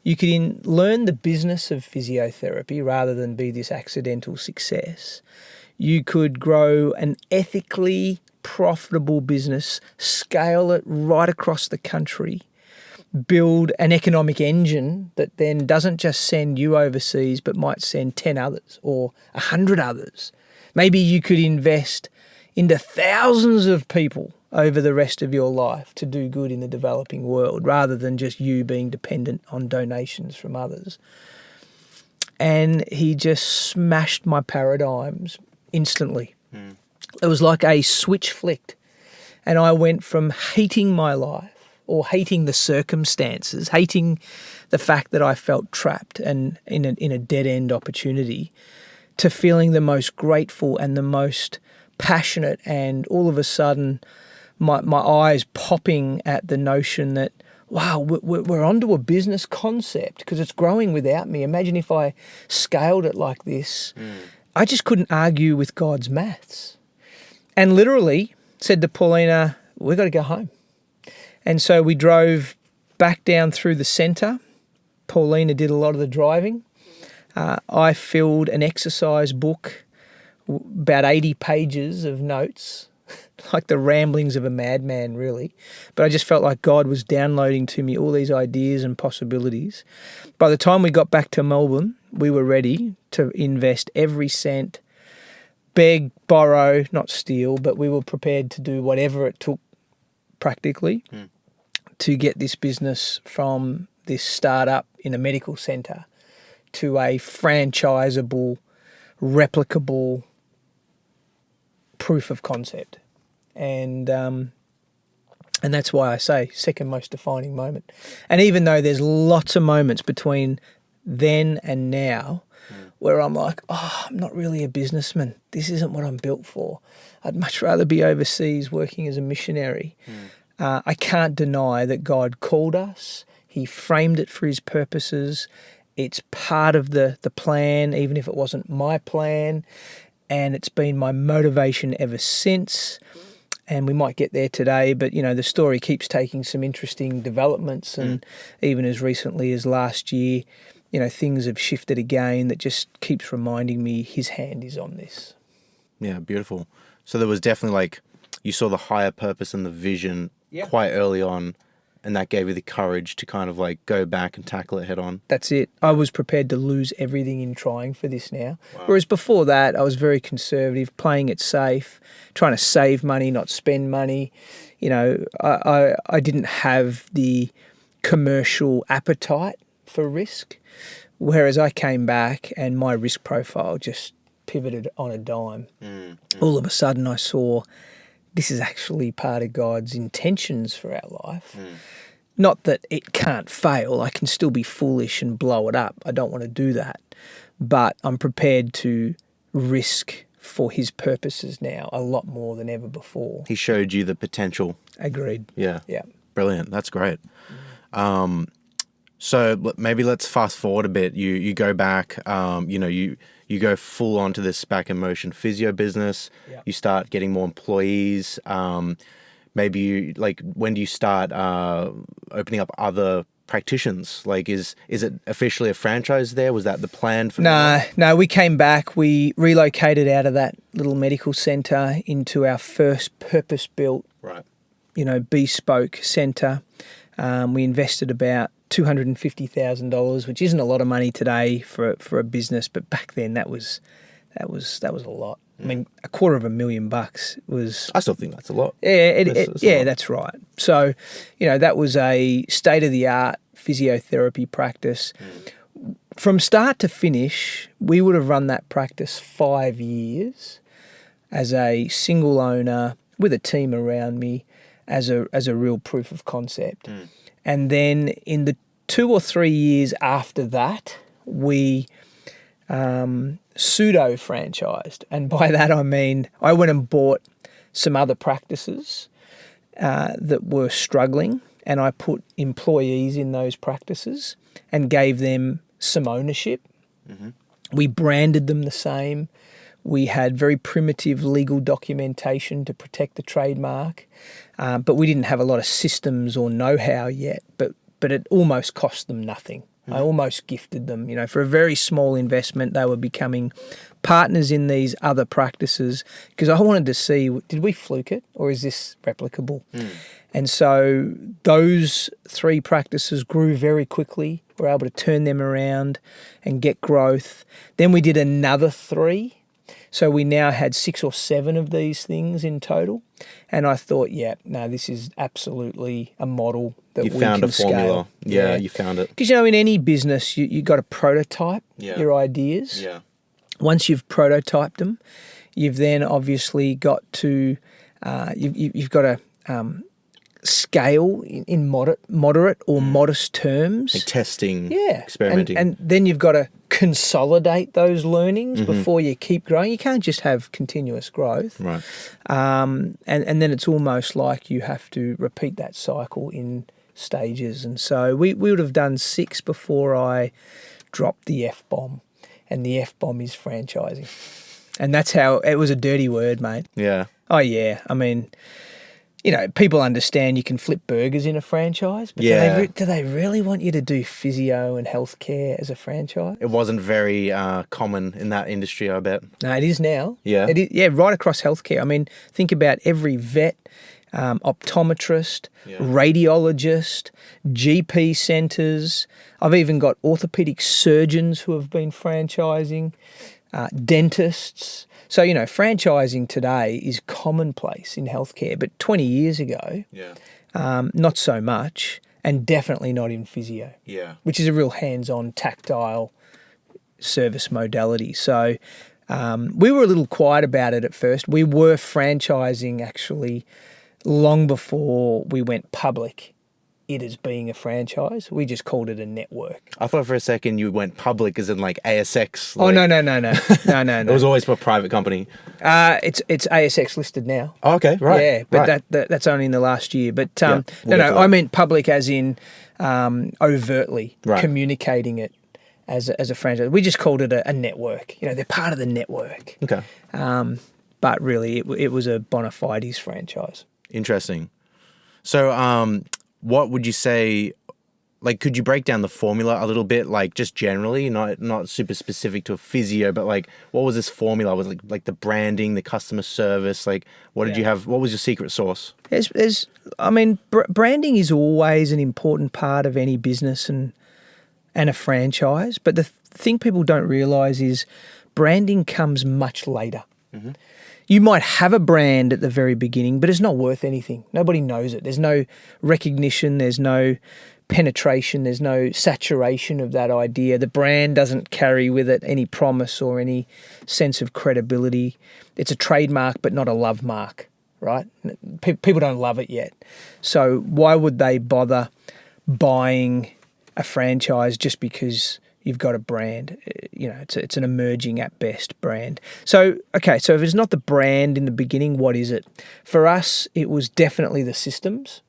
S2: you could learn the business of physiotherapy rather than be this accidental success. You could grow an ethically profitable business, scale it right across the country, build an economic engine that then doesn't just send you overseas, but might send 10 others or 100 others. Maybe you could invest into thousands of people over the rest of your life to do good in the developing world, rather than just you being dependent on donations from others. And he just smashed my paradigms instantly. It was like a switch flicked. And I went from hating my life, or hating the circumstances, hating the fact that I felt trapped and in a dead-end opportunity, to feeling the most grateful and the most passionate, and all of a sudden my eyes popping at the notion that, wow, we're onto a business concept because it's growing without me. Imagine if I scaled it like this. I just couldn't argue with God's maths. And literally said to Paulina, we've got to go home. And so we drove back down through the centre. Paulina did a lot of the driving. I filled an exercise book, about 80 pages of notes, like the ramblings of a madman, really. But I just felt like God was downloading to me all these ideas and possibilities. By the time we got back to Melbourne, we were ready to invest every cent, beg, borrow, not steal, but we were prepared to do whatever it took practically to get this business from this startup in a medical centre to a franchisable, replicable proof of concept. And that's why I say second most defining moment. And even though there's lots of moments between then and now where I'm like, oh, I'm not really a businessman. This isn't what I'm built for. I'd much rather be overseas working as a missionary. I can't deny that God called us. He framed it for his purposes. It's part of the plan, even if it wasn't my plan. And it's been my motivation ever since. And we might get there today, but, you know, the story keeps taking some interesting developments. And even as recently as last year, you know, things have shifted again. That just keeps reminding me his hand is on this.
S1: Yeah, beautiful. So there was definitely, like, you saw the higher purpose and the vision quite early on, and that gave you the courage to kind of like go back and tackle it head on.
S2: That's it. I was prepared to lose everything in trying for this now. Wow. Whereas before that, I was very conservative, playing it safe, trying to save money, not spend money. You know, I didn't have the commercial appetite for risk. Whereas I came back and my risk profile just pivoted on a dime. All of a sudden I saw this is actually part of God's intentions for our life. Not that it can't fail. I can still be foolish and blow it up. I don't want to do that. But I'm prepared to risk for his purposes now a lot more than ever before.
S1: He showed you the potential.
S2: Agreed.
S1: Yeah.
S2: Yeah.
S1: Brilliant. That's great. So maybe let's fast forward a bit. You go back, you go full onto this Back in Motion physio business. Yep. You start getting more employees. Maybe you, like, when do you start opening up other practitioners? Like, is it officially a franchise there? Was that the plan for
S2: No, we came back. We relocated out of that little medical centre into our first purpose-built, bespoke centre. We invested about $250,000, which isn't a lot of money today for a business, but back then that was a lot. I mean, $250,000 was.
S1: I still think that's a lot.
S2: Yeah, that's right. So, that was a state-of-the-art physiotherapy practice. From start to finish, we would have run that practice 5 years as a single owner with a team around me, as a real proof of concept. And then in the 2 or 3 years after that, we pseudo-franchised. And by that I mean I went and bought some other practices that were struggling, and I put employees in those practices and gave them some ownership. We branded them the same. We had very primitive legal documentation to protect the trademark, but we didn't have a lot of systems or know-how yet, but it almost cost them nothing. I almost gifted them. For a very small investment, they were becoming partners in these other practices because I wanted to see, did we fluke it or is this replicable? And so those 3 practices grew very quickly. We were able to turn them around and get growth. Then we did another 3. So we now had 6 or 7 of these things in total. And I thought, this is absolutely a model that we can scale.
S1: You found a formula. Yeah, you found it.
S2: Because, in any business, you got to prototype your ideas.
S1: Yeah.
S2: Once you've prototyped them, you've then obviously got to, you've got to scale in moderate or modest terms.
S1: Like testing,
S2: yeah,
S1: experimenting.
S2: And then you've got to consolidate those learnings before you keep growing. You can't just have continuous growth.
S1: Right.
S2: And then it's almost like you have to repeat that cycle in stages. And so we would have done 6 before I dropped the F-bomb. And the F-bomb is franchising. And that's how, it was a dirty word, mate.
S1: Yeah.
S2: Oh, yeah. I mean, people understand you can flip burgers in a franchise, but do they really want you to do physio and healthcare as a franchise?
S1: It wasn't very common in that industry, I bet.
S2: No, it is now.
S1: Yeah.
S2: It is, right across healthcare. I mean, think about every vet, optometrist, radiologist, GP centres. I've even got orthopaedic surgeons who have been franchising, dentists. So, franchising today is commonplace in healthcare, but 20 years ago, not so much, and definitely not in physio, which is a real hands-on, tactile service modality. So we were a little quiet about it at first. We were franchising actually long before we went public. It as being a franchise. We just called it a network.
S1: I thought for a second you went public as in like ASX.
S2: Oh, no.
S1: It was always for a private company.
S2: It's ASX listed now.
S1: Oh, okay, right.
S2: Yeah, but
S1: right.
S2: that's only in the last year. But
S1: we'll
S2: I meant public as in overtly communicating it as a franchise. We just called it a network. They're part of the network.
S1: Okay.
S2: But really, it was a bona fides franchise.
S1: Interesting. So, what would you say, like, could you break down the formula a little bit, like, just generally, not super specific to a physio, but, like, what was this formula? Was it, like the branding, the customer service? Like, what did you have? What was your secret sauce?
S2: Branding is always an important part of any business and a franchise. But the thing people don't realise is branding comes much later. Mm-hmm. You might have a brand at the very beginning, but it's not worth anything. Nobody knows it. There's no recognition. There's no penetration. There's no saturation of that idea. The brand doesn't carry with it any promise or any sense of credibility. It's a trademark, but not a love mark, right? People don't love it yet. So why would they bother buying a franchise just because you've got a brand? It's an emerging at best brand. So if it's not the brand in the beginning, what is it? For us, it was definitely the systems.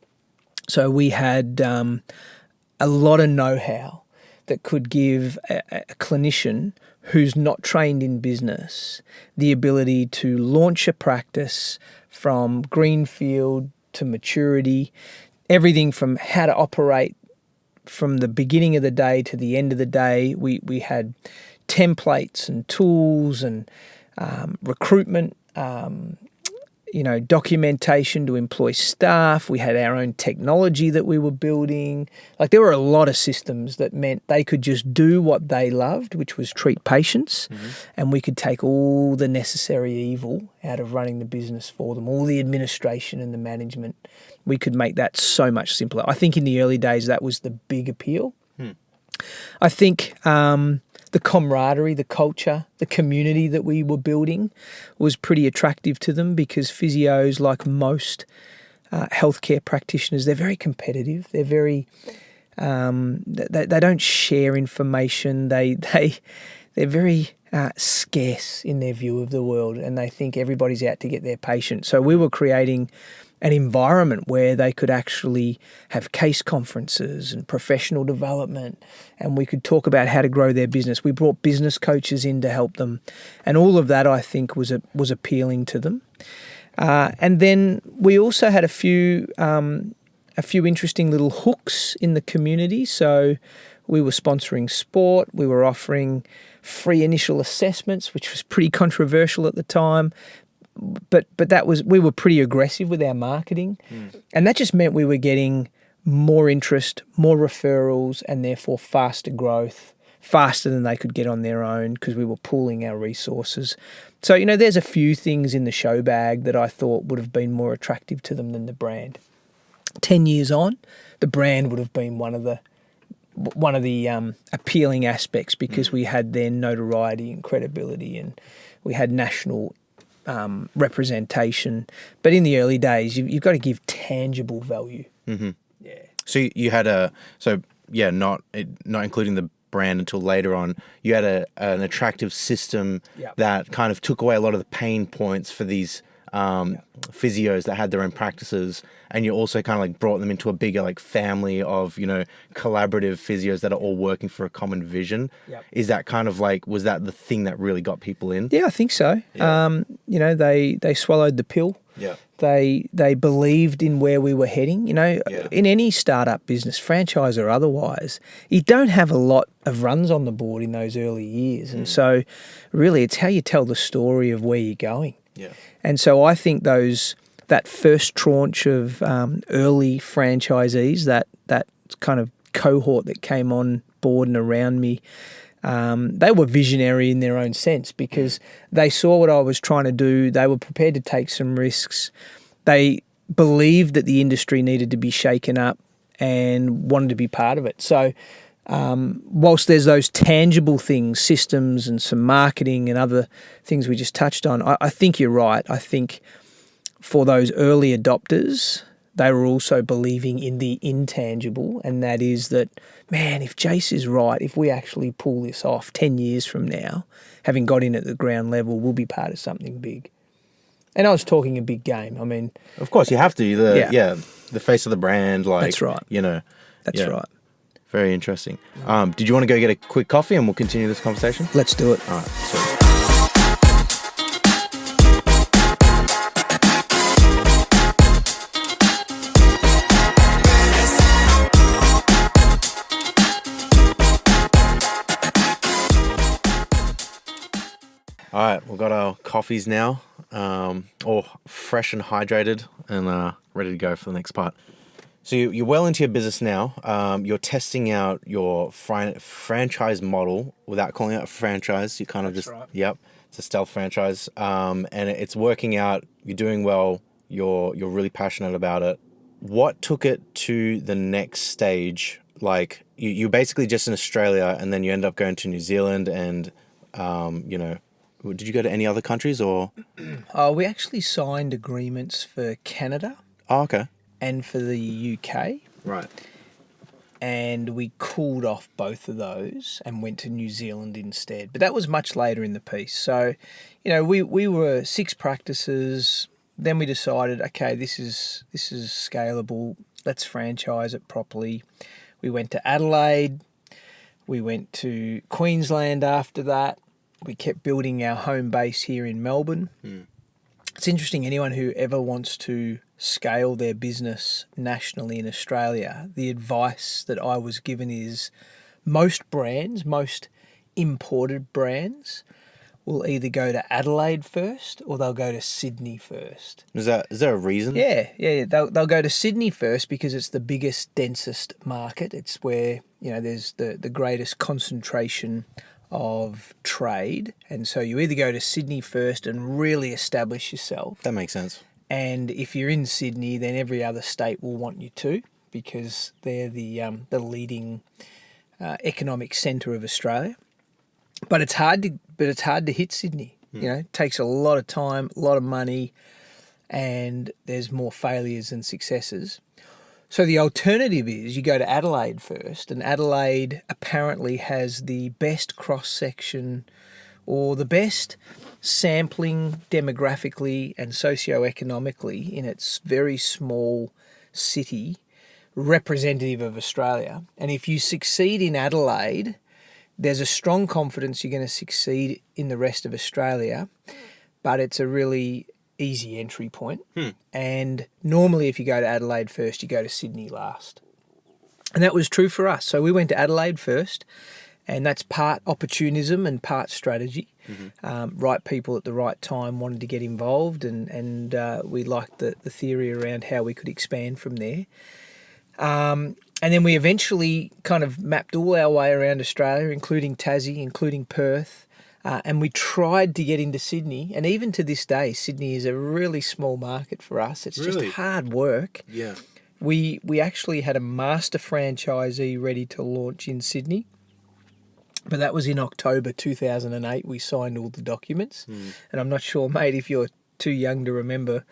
S2: So we had a lot of know-how that could give a clinician who's not trained in business the ability to launch a practice from greenfield to maturity, everything from how to operate from the beginning of the day to the end of the day. We had templates and tools and recruitment, documentation to employ staff. We had our own technology that we were building. Like, there were a lot of systems that meant they could just do what they loved, which was treat patients, and we could take all the necessary evil out of running the business for them, all the administration and the management. We could make that so much simpler. I think in the early days that was the big appeal. I think the camaraderie, the culture, the community that we were building was pretty attractive to them because physios, like most healthcare practitioners, they're very competitive. They're very they don't share information. They're very scarce in their view of the world, and they think everybody's out to get their patient. So we were creating an environment where they could actually have case conferences and professional development, and we could talk about how to grow their business. We brought business coaches in to help them, and all of that, I think, was appealing to them. And then we also had a few interesting little hooks in the community. So We were sponsoring sport. We were offering free initial assessments, which was pretty controversial at the time. But we were pretty aggressive with our marketing. And that just meant we were getting more interest, more referrals, and therefore faster growth, faster than they could get on their own because we were pooling our resources. So, there's a few things in the show bag that I thought would have been more attractive to them than the brand. 10 years on, the brand would have been one of the appealing aspects because we had then notoriety and credibility, and we had national representation. But in the early days, you've got to give tangible value.
S1: Mm-hmm.
S2: Yeah.
S1: So you had not including the brand until later on, you had an attractive system that kind of took away a lot of the pain points for these physios that had their own practices, and you also kind of like brought them into a bigger like family of collaborative physios that are all working for a common vision. Is that kind of like, was that the thing that really got people in?
S2: Yeah, I think so. They swallowed the pill. They believed in where we were heading. In any startup business, franchise or otherwise, you don't have a lot of runs on the board in those early years, and so really it's how you tell the story of where you're going. And so I think that first tranche of early franchisees, that kind of cohort that came on board and around me, they were visionary in their own sense because they saw what I was trying to do. They were prepared to take some risks. They believed that the industry needed to be shaken up and wanted to be part of it. So whilst there's those tangible things, systems and some marketing and other things we just touched on, I think you're right. I think for those early adopters, they were also believing in the intangible, and that is that, man, if Jace is right, if we actually pull this off 10 years from now, having got in at the ground level, we'll be part of something big. And I was talking a big game. I mean...
S1: Of course, you have to. The face of the brand.
S2: That's right. That's right.
S1: Very interesting. Did you want to go get a quick coffee and we'll continue this conversation?
S2: Let's do it.
S1: All right. Sweet. All right, we've got our coffees now, all fresh and hydrated and ready to go for the next part. So you're well into your business now. You're testing out your franchise model without calling it a franchise. You kind of it's a stealth franchise, and it's working out. You're doing well. You're really passionate about it. What took it to the next stage? Like you're basically just in Australia, and then you end up going to New Zealand, and did you go to any other countries or?
S2: We actually signed agreements for Canada.
S1: Oh, okay.
S2: And for the UK.
S1: Right.
S2: And we cooled off both of those and went to New Zealand instead. But that was much later in the piece. So, we were 6 practices. Then we decided, okay, this is scalable. Let's franchise it properly. We went to Adelaide. We went to Queensland after that. We kept building our home base here in Melbourne. It's interesting, anyone who ever wants to scale their business nationally in Australia, the advice that I was given is most imported brands will either go to Adelaide first or they'll go to Sydney first.
S1: Is there a reason?
S2: Yeah. They'll go to Sydney first because it's the biggest, densest market. It's where, there's the greatest concentration of trade, and so you either go to Sydney first and really establish yourself.
S1: That makes sense.
S2: And if you're in Sydney, then every other state will want you to because they're the leading economic centre of Australia. But it's hard to hit Sydney. It takes a lot of time, a lot of money, and there's more failures than successes. So the alternative is you go to Adelaide first, and Adelaide apparently has the best cross-section or the best sampling demographically and socio-economically in its very small city, representative of Australia. And if you succeed in Adelaide, there's a strong confidence you're going to succeed in the rest of Australia, but it's a really easy entry point. And normally if you go to Adelaide first, you go to Sydney last. And that was true for us. So we went to Adelaide first, and that's part opportunism and part strategy. Right people at the right time wanted to get involved, and we liked the theory around how we could expand from there. And then we eventually kind of mapped all our way around Australia, including Tassie, including Perth, and we tried to get into Sydney. And even to this day, Sydney is a really small market for us. It's just hard work.
S1: Yeah.
S2: We actually had a master franchisee ready to launch in Sydney, but that was in October 2008. We signed all the documents, and I'm not sure, mate, if you're too young to remember,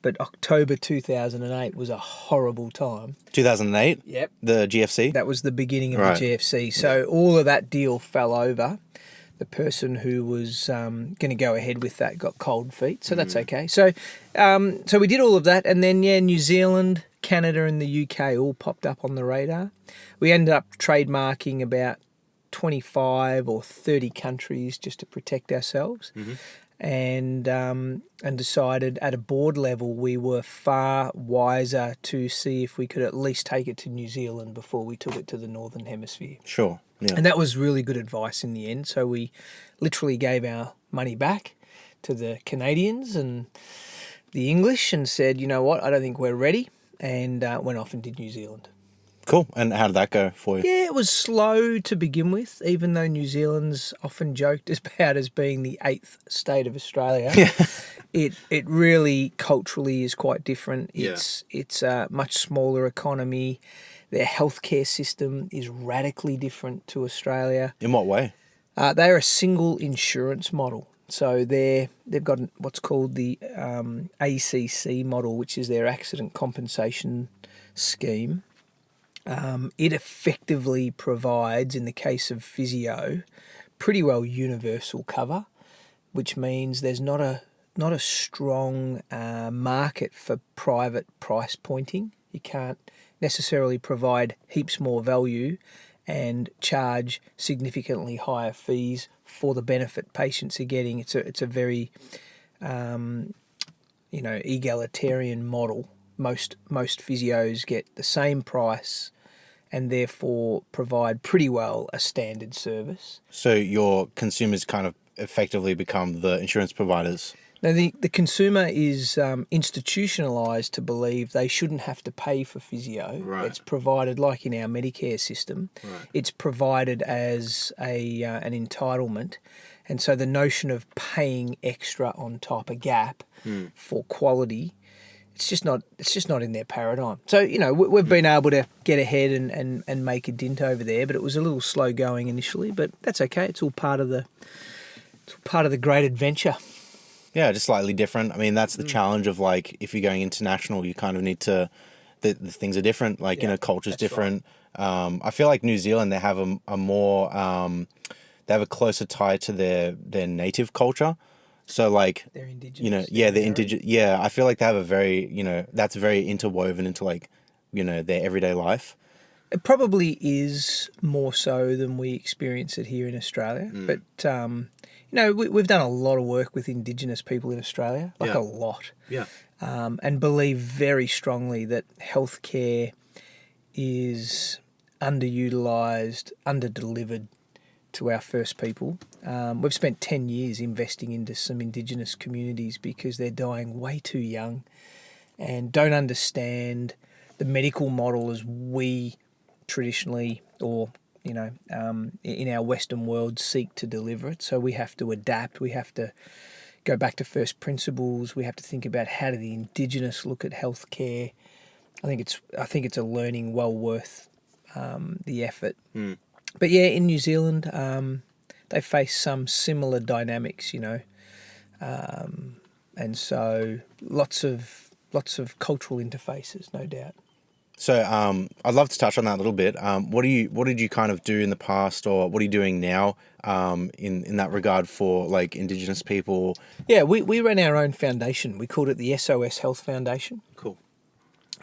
S2: but October 2008 was a horrible time.
S1: 2008?
S2: Yep.
S1: The GFC?
S2: That was the beginning of
S1: Right.
S2: the GFC. So all of that deal fell over. The person who was going to go ahead with that got cold feet, so that's okay. So so we did all of that, and then, New Zealand, Canada and the UK all popped up on the radar. We ended up trademarking about 25 or 30 countries just to protect ourselves. And decided at a board level we were far wiser to see if we could at least take it to New Zealand before we took it to the Northern Hemisphere.
S1: Sure. Yeah.
S2: And that was really good advice in the end. So we literally gave our money back to the Canadians and the English and said, you know what, I don't think we're ready, and went off and did New Zealand.
S1: Cool. And how did that go for you?
S2: Yeah, it was slow to begin with, even though New Zealand's often joked about as being the 8th state of Australia. It really culturally is quite different. It's a much smaller economy. Their healthcare system is radically different to Australia.
S1: In what way?
S2: They're a single insurance model. So they've got what's called the ACC model, which is their accident compensation scheme. It effectively provides, in the case of physio, pretty well universal cover, which means there's not a strong market for private price pointing. You can't necessarily provide heaps more value and charge significantly higher fees for the benefit patients are getting. It's a very egalitarian model. Most physios get the same price and therefore provide pretty well a standard service.
S1: So your consumers kind of effectively become the insurance providers?
S2: Now, the consumer is institutionalised to believe they shouldn't have to pay for physio.
S1: Right.
S2: It's provided, like in our Medicare system, it's provided as an entitlement. And so the notion of paying extra on top, a gap for quality, it's just not in their paradigm. So, we've been able to get ahead and make a dint over there, but it was a little slow going initially, but that's okay. It's all part of the great adventure.
S1: Yeah, just slightly different. I mean, that's the challenge of, like, if you're going international, you kind of need to, the things are different, like, culture's different. Right. I feel like New Zealand, they have a more, they have a closer tie to their native culture. So, like,
S2: they're indigenous.
S1: they're indigenous. Yeah, I feel like they have a very, that's very interwoven into, like, their everyday life.
S2: It probably is more so than we experience it here in Australia. But, we've done a lot of work with Indigenous people in Australia, a lot.
S1: Yeah.
S2: And believe very strongly that healthcare is underutilised, underdelivered to our First People. We've spent 10 years investing into some Indigenous communities because they're dying way too young and don't understand the medical model as we traditionally or in our Western world seek to deliver it. So we have to adapt. We have to go back to first principles. We have to think about how do the Indigenous look at healthcare. I think it's a learning well worth the effort. But yeah, in New Zealand, they face some similar dynamics, and so lots of cultural interfaces, no doubt.
S1: So I'd love to touch on that a little bit. What did you kind of do in the past, or what are you doing now in that regard for, like, Indigenous people?
S2: Yeah, we ran our own foundation. We called it the SOS Health Foundation.
S1: Cool.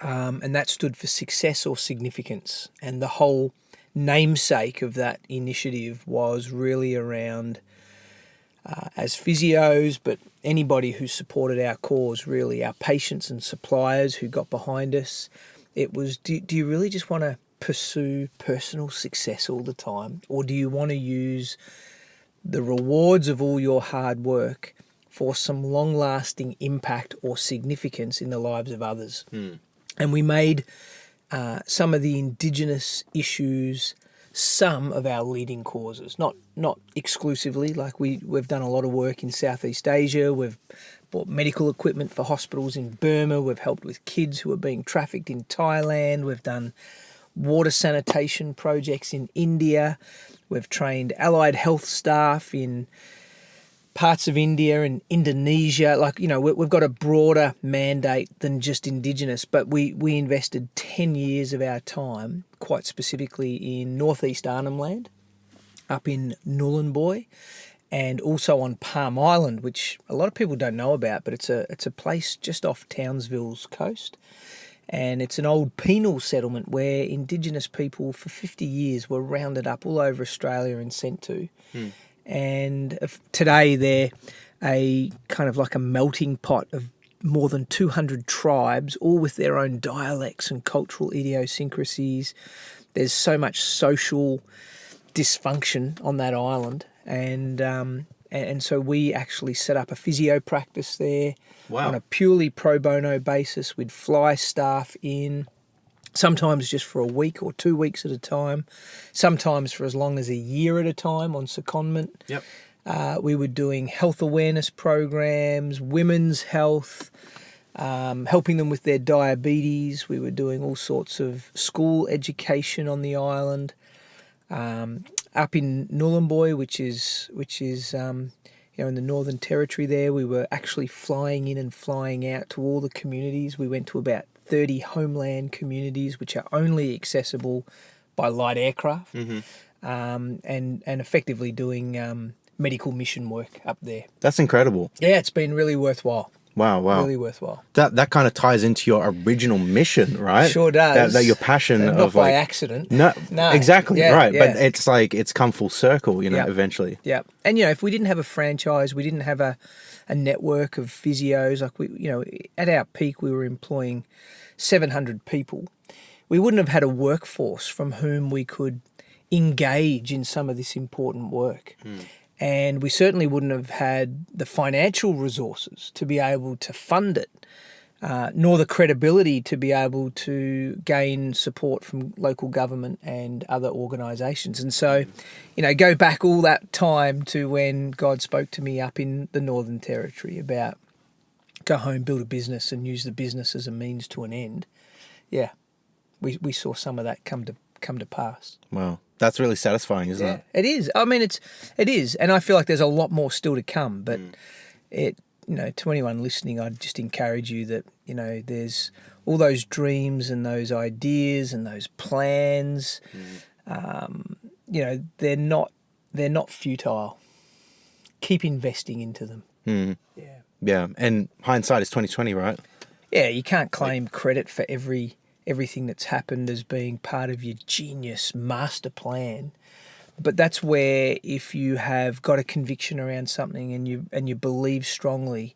S2: And that stood for success or significance. And the whole namesake of that initiative was really around, as physios, but anybody who supported our cause, really, our patients and suppliers who got behind us. It was, do you really just want to pursue personal success all the time, or do you want to use the rewards of all your hard work for some long-lasting impact or significance in the lives of others? And we made some of the Indigenous issues some of our leading causes, not exclusively. Like we've done a lot of work in Southeast Asia. We've bought medical equipment for hospitals in Burma. We've helped with kids who are being trafficked in Thailand. We've done water sanitation projects in India. We've trained allied health staff in parts of India and Indonesia. Like, you know, we've got a broader mandate than just Indigenous, but we invested 10 years of our time quite specifically in northeast Arnhem Land, up in Nhulunbuy, and also on Palm Island, which a lot of people don't know about, but it's a place just off Townsville's coast. And it's an old penal settlement where Indigenous people for 50 years were rounded up all over Australia and sent to. And today they're a kind of like a melting pot of more than 200 tribes, all with their own dialects and cultural idiosyncrasies. There's so much social dysfunction on that island. And so we actually set up a physio practice there.
S1: Wow.
S2: On a purely pro bono basis. We'd fly staff in, sometimes just for a week or 2 weeks at a time, sometimes for as long as a year at a time on secondment.
S1: Yep.
S2: We were doing health awareness programs, women's health, helping them with their diabetes. We were doing all sorts of school education on the island. Up in Nhulunbuy, which is in the Northern Territory there, we were actually flying in and flying out to all the communities. We went to about 30 homeland communities, which are only accessible by light aircraft, and effectively doing medical mission work up there.
S1: That's incredible.
S2: Yeah, it's been really worthwhile.
S1: Wow.
S2: Really worthwhile.
S1: That kind of ties into your original mission, right?
S2: Sure does.
S1: That your passion
S2: Not
S1: of
S2: by
S1: like
S2: accident.
S1: No, exactly,
S2: Yeah,
S1: right.
S2: yeah.
S1: But it's like it's come full circle,
S2: Yep.
S1: eventually.
S2: Yeah, and if we didn't have a franchise, we didn't have a network of physios. Like at our peak, we were employing 700 people. We wouldn't have had a workforce from whom we could engage in some of this important work. And we certainly wouldn't have had the financial resources to be able to fund it, nor the credibility to be able to gain support from local government and other organisations. And so, go back all that time to when God spoke to me up in the Northern Territory about go home, build a business and use the business as a means to an end. Yeah, we saw some of that come to pass.
S1: Wow. That's really satisfying, isn't it?
S2: It is. I mean, it is. And I feel like there's a lot more still to come. But to anyone listening, I'd just encourage you that, there's all those dreams and those ideas and those plans. They're not futile. Keep investing into them. Yeah.
S1: Yeah. And hindsight is 2020, right?
S2: Yeah, you can't claim credit for everything that's happened as being part of your genius master plan. But that's where if you have got a conviction around something and you believe strongly,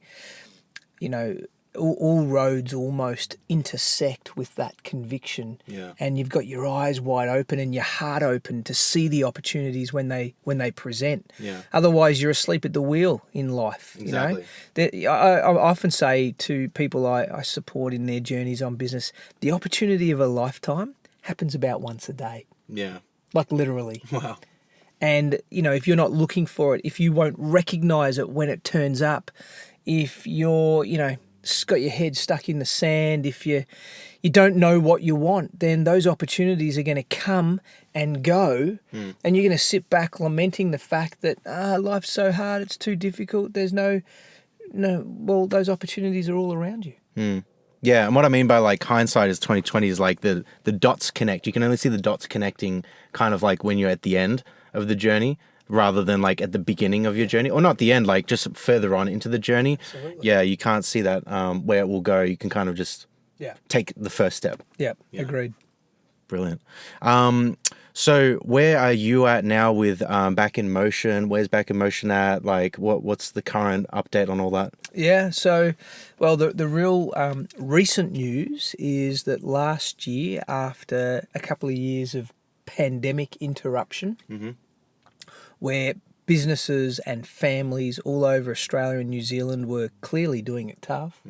S2: all roads almost intersect with that conviction.
S1: Yeah.
S2: And you've got your eyes wide open and your heart open to see the opportunities when they present.
S1: Yeah.
S2: Otherwise, you're asleep at the wheel in life.
S1: Exactly.
S2: I often say to people I support in their journeys on business, the opportunity of a lifetime happens about once a day.
S1: Yeah.
S2: Like literally.
S1: Wow.
S2: And, if you're not looking for it, if you won't recognise it when it turns up, if you're, got your head stuck in the sand, if you don't know what you want, then those opportunities are going to come and go, and you're going to sit back lamenting the fact that life's so hard, it's too difficult. There's well, those opportunities are all around you.
S1: Yeah, and what I mean by like hindsight is 2020 is like the dots connect. You can only see the dots connecting kind of like when you're at the end of the journey, rather than like at the beginning of your journey, or not the end, like just further on into the journey.
S2: Absolutely.
S1: Yeah, you can't see that where it will go. You can kind of just take the first step.
S2: Yep,
S1: Yeah.
S2: agreed.
S1: Brilliant. So where are you at now with Back in Motion? Where's Back in Motion at? Like, what's the current update on all that?
S2: Yeah, so, well, the real recent news is that last year, after a couple of years of pandemic interruption, where businesses and families all over Australia and New Zealand were clearly doing it tough,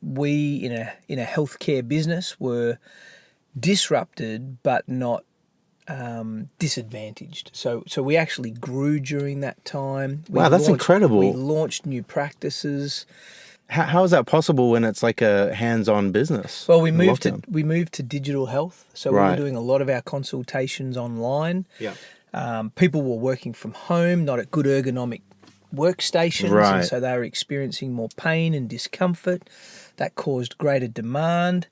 S2: we in a healthcare business were disrupted but not disadvantaged. So we actually grew during that time.
S1: Wow, that's incredible.
S2: We launched new practices.
S1: How is that possible when it's like a hands-on business?
S2: Well,
S1: in lockdown?
S2: we moved to digital health, so we
S1: Right.
S2: were doing a lot of our consultations online.
S1: Yeah.
S2: People were working from home, not at good ergonomic workstations,
S1: Right.
S2: and so they were experiencing more pain and discomfort. That caused greater demand.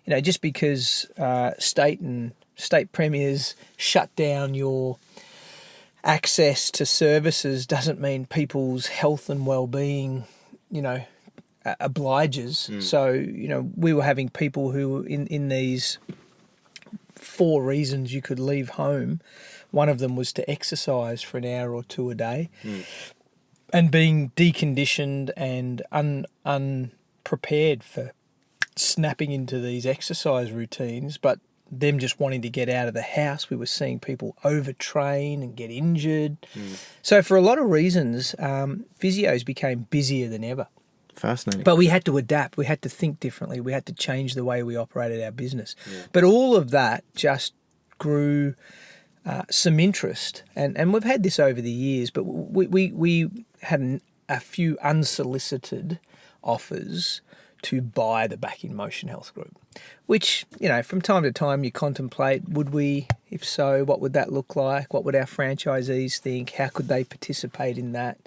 S2: You know, just because state premiers shut down your access to services doesn't mean people's health and well-being, obliges. So, we were having people who in these 4 reasons you could leave home. One of them was to exercise for an hour or 2 a day. And being deconditioned and unprepared for snapping into these exercise routines, but them just wanting to get out of the house. We were seeing people overtrain and get injured. So for a lot of reasons, physios became busier than ever.
S1: Fascinating.
S2: But we had to adapt. We had to think differently. We had to change the way we operated our business. But all of that just grew some interest. And we've had this over the years, but we had a few unsolicited offers to buy the Back in Motion Health Group, which, from time to time you contemplate, would we? If so, what would that look like? What would our franchisees think? How could they participate in that?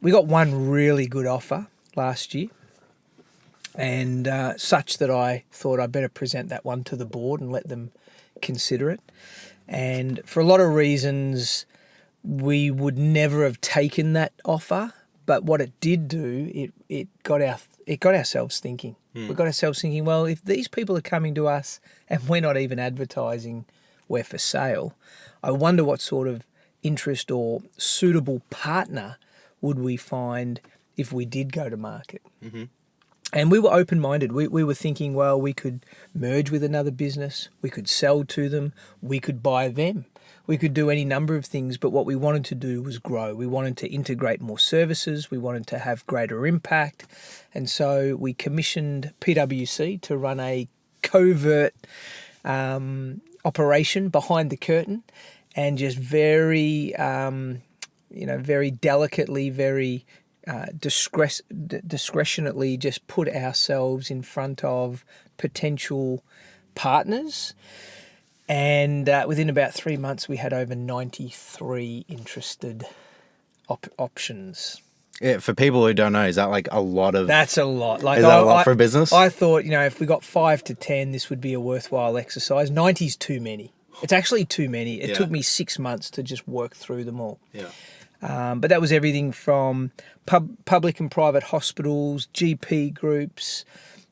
S2: We got one really good offer last year, and such that I thought I'd better present that one to the board and let them consider it. And for a lot of reasons, we would never have taken that offer. But what it did do, it got ourselves thinking. We got ourselves thinking, well, if these people are coming to us and we're not even advertising we're for sale, I wonder what sort of interest or suitable partner would we find if we did go to market. And we were open-minded. We were thinking, well, we could merge with another business, we could sell to them, we could buy them. We could do any number of things, but what we wanted to do was grow. We wanted to integrate more services. We wanted to have greater impact. And so we commissioned PwC to run a covert operation behind the curtain and just very delicately, very discretionately just put ourselves in front of potential partners. And within about 3 months, we had over 93 interested options.
S1: Yeah, for people who don't know, is that like a lot of...
S2: That's a lot. Like,
S1: is that a lot for a business?
S2: I thought, if we got 5 to 10, this would be a worthwhile exercise. 90's too many. It's actually too many. It took me 6 months to just work through them all.
S1: Yeah.
S2: But that was everything from public and private hospitals, GP groups,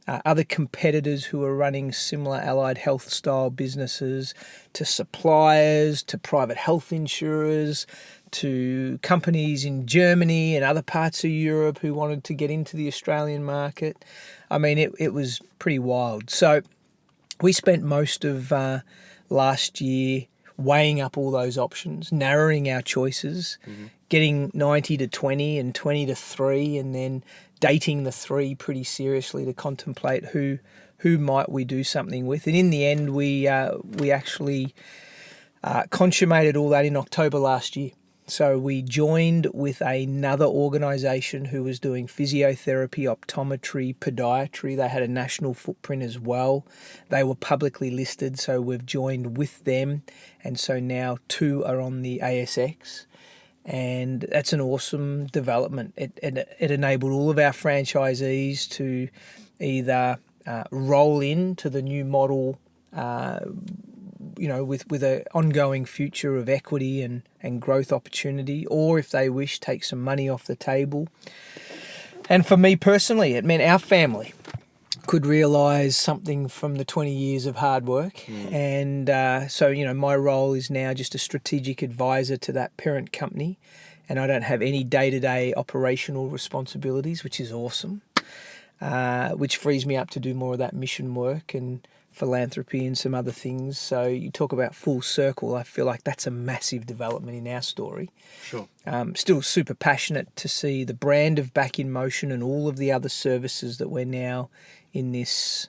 S2: other competitors who are running similar allied health style businesses, to suppliers, to private health insurers, to companies in Germany and other parts of Europe who wanted to get into the Australian market. I mean, it was pretty wild. So we spent most of last year weighing up all those options, narrowing our choices, getting 90 to 20 and 20 to 3, and then dating the 3 pretty seriously to contemplate who might we do something with. And in the end, we actually consummated all that in October last year. So we joined with another organisation who was doing physiotherapy, optometry, podiatry. They had a national footprint as well. They were publicly listed, so we've joined with them. And so now 2 are on the ASX. And that's an awesome development. It enabled all of our franchisees to either roll into the new model, with an ongoing future of equity and growth opportunity, or if they wish, take some money off the table. And for me personally, it meant our family could realise something from the 20 years of hard work. And so, my role is now just a strategic advisor to that parent company, and I don't have any day-to-day operational responsibilities, which is awesome, which frees me up to do more of that mission work and philanthropy and some other things. So you talk about full circle. I feel like that's a massive development in our story.
S1: Sure.
S2: Still super passionate to see the brand of Back in Motion and all of the other services that we're now in this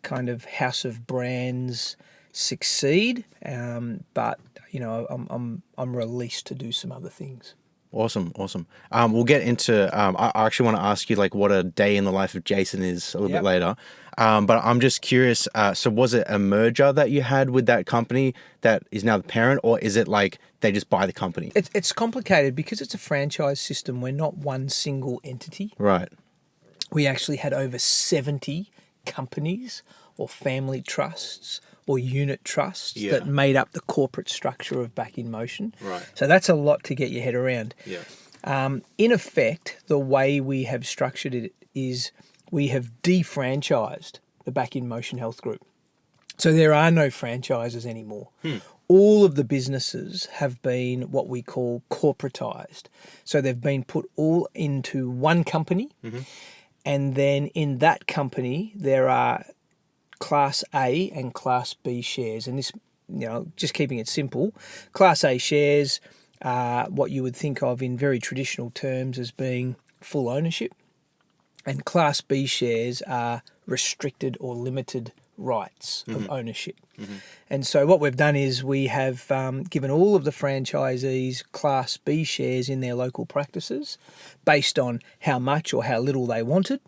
S2: kind of house of brands succeed. But I'm released to do some other things.
S1: Awesome. We'll get into. I actually want to ask you like what a day in the life of Jason is a little bit later. But I'm just curious. So was it a merger that you had with that company that is now the parent, or is it like they just buy the company?
S2: It's complicated because it's a franchise system. We're not one single entity.
S1: Right.
S2: We actually had over 70 companies or family trusts or unit trusts that made up the corporate structure of Back in Motion.
S1: Right.
S2: So that's a lot to get your head around.
S1: Yeah.
S2: In effect, the way we have structured it is we have defranchised the Back in Motion Health Group. So there are no franchises anymore. All of the businesses have been what we call corporatized. So they've been put all into one company. And then in that company, there are Class A and Class B shares. And this, just keeping it simple, Class A shares are what you would think of in very traditional terms as being full ownership. And Class B shares are restricted or limited rights of ownership. And so what we've done is we have given all of the franchisees Class B shares in their local practices based on how much or how little they wanted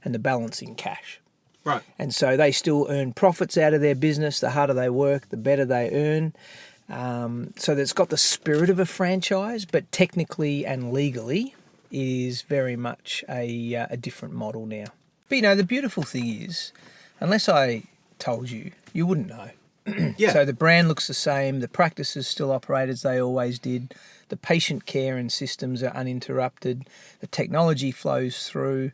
S2: and the balance in cash.
S1: Right.
S2: And so they still earn profits out of their business. The harder they work, the better they earn. So it's got the spirit of a franchise, but technically and legally it is very much a different model now. But the beautiful thing is, unless I told you, you wouldn't know.
S1: Yeah.
S2: So the brand looks the same, the practices still operate as they always did, the patient care and systems are uninterrupted, the technology flows through.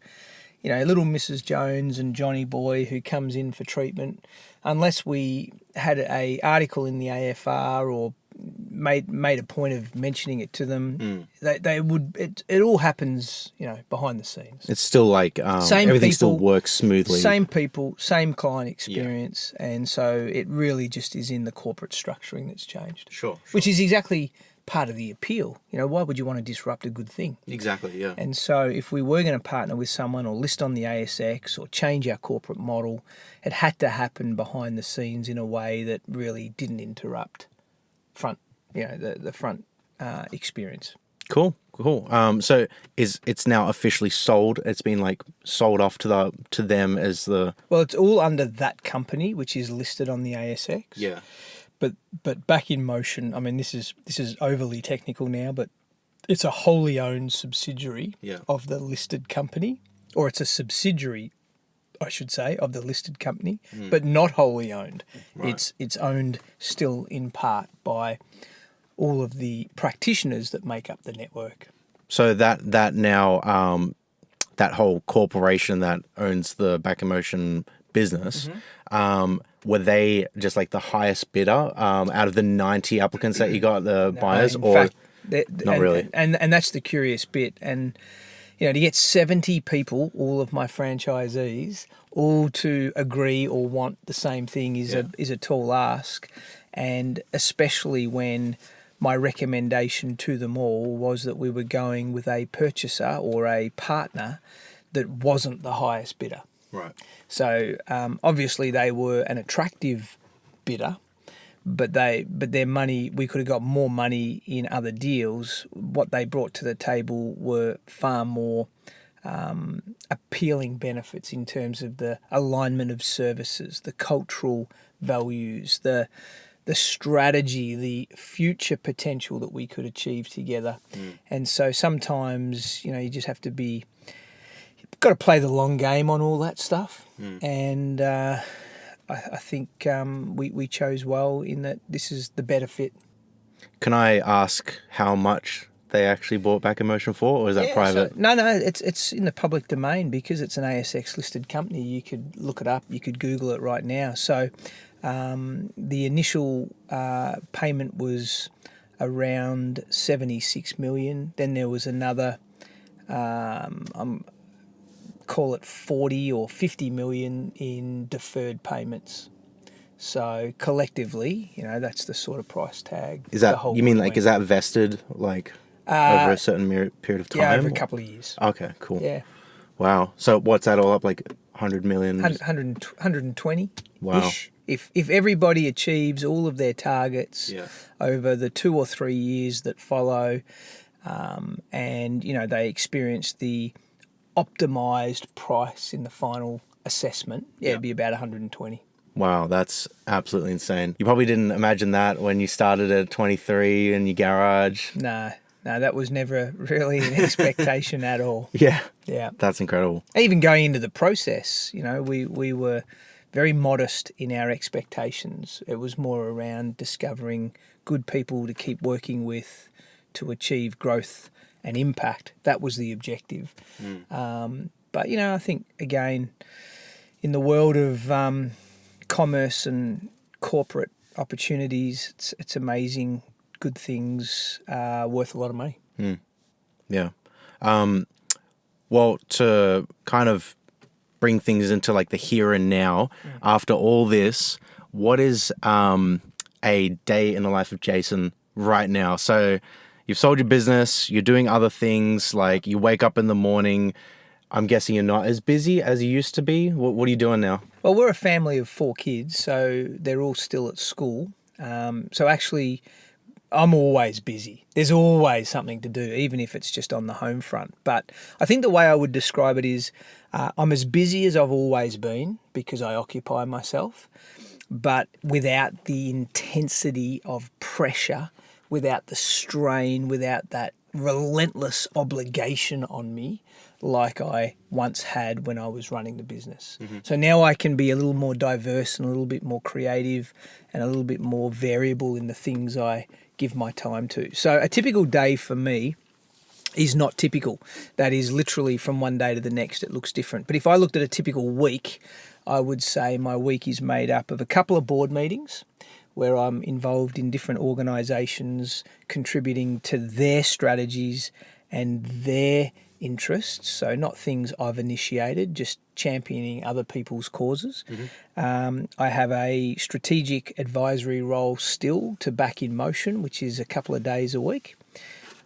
S2: Little Mrs. Jones and Johnny Boy who comes in for treatment, unless we had a article in the AFR or made a point of mentioning it to them, they would. It all happens, behind the scenes.
S1: It's still like everything still works smoothly.
S2: Same people, same client experience, and so it really just is in the corporate structuring that's changed.
S1: Sure.
S2: Which is exactly part of the appeal. Why would you want to disrupt a good thing?
S1: Exactly, yeah.
S2: And so if we were going to partner with someone or list on the ASX or change our corporate model, it had to happen behind the scenes in a way that really didn't interrupt the front experience.
S1: Cool. So it's now officially sold. It's been like sold off to them as the.
S2: Well, it's all under that company, which is listed on the ASX.
S1: Yeah.
S2: But Back in Motion, I mean, this is overly technical now, but it's a wholly owned subsidiary of the listed company, or it's a subsidiary, I should say, of the listed company, but not wholly owned. Right. It's owned still in part by all of the practitioners that make up the network.
S1: So that now that whole corporation that owns the Back in Motion business. Were they just like the highest bidder out of the 90 applicants that you got, the buyers, or not really?
S2: And that's the curious bit. And, to get 70 people, all of my franchisees, all to agree or want the same thing is a tall ask. And especially when my recommendation to them all was that we were going with a purchaser or a partner that wasn't the highest bidder.
S1: Right.
S2: So obviously they were an attractive bidder, but their money, we could have got more money in other deals. What they brought to the table were far more appealing benefits in terms of the alignment of services, the cultural values, the strategy, the future potential that we could achieve together. And so sometimes, you just have to be. Got to play the long game on all that stuff, and I think we chose well in that this is the better fit.
S1: Can I ask how much they actually bought Back in Motion for, or is that private?
S2: No, it's in the public domain because it's an ASX listed company. You could look it up. You could Google it right now. So the initial payment was around 76 million. Then there was another, call it 40 or 50 million in deferred payments. So collectively, that's the sort of price tag.
S1: Is that, you mean like, is that vested like over a certain period of time?
S2: Yeah, over a couple of years.
S1: Okay, cool.
S2: Yeah.
S1: Wow. So what's that all up, like 100 million?
S2: 120.
S1: Wow.
S2: If everybody achieves all of their targets over the 2 or 3 years that follow, and they experience the optimized price in the final assessment, it'd be about 120.
S1: Wow, that's absolutely insane. You probably didn't imagine that when you started at 23 in your garage.
S2: No, that was never really an expectation at all.
S1: Yeah.
S2: Yeah.
S1: That's incredible.
S2: Even going into the process, we were very modest in our expectations. It was more around discovering good people to keep working with to achieve growth and impact. That was the objective. But, I think, again, in the world of commerce and corporate opportunities, it's amazing, good things worth a lot of money.
S1: Yeah. Well, to kind of bring things into like the here and now, after all this, what is a day in the life of Jason right now? So you've sold your business, you're doing other things, like you wake up in the morning. I'm guessing you're not as busy as you used to be. What are you doing now?
S2: Well, we're a family of 4 kids, so they're all still at school. So actually, I'm always busy. There's always something to do, even if it's just on the home front. But I think the way I would describe it is I'm as busy as I've always been because I occupy myself, but without the intensity of pressure, without the strain, without that relentless obligation on me like I once had when I was running the business. So now I can be a little more diverse and a little bit more creative and a little bit more variable in the things I give my time to. So a typical day for me is not typical. That is literally from one day to the next, it looks different. But if I looked at a typical week, I would say my week is made up of a couple of board meetings where I'm involved in different organisations, contributing to their strategies and their interests. So not things I've initiated, just championing other people's causes. I have a strategic advisory role still to Back in Motion, which is a couple of days a week.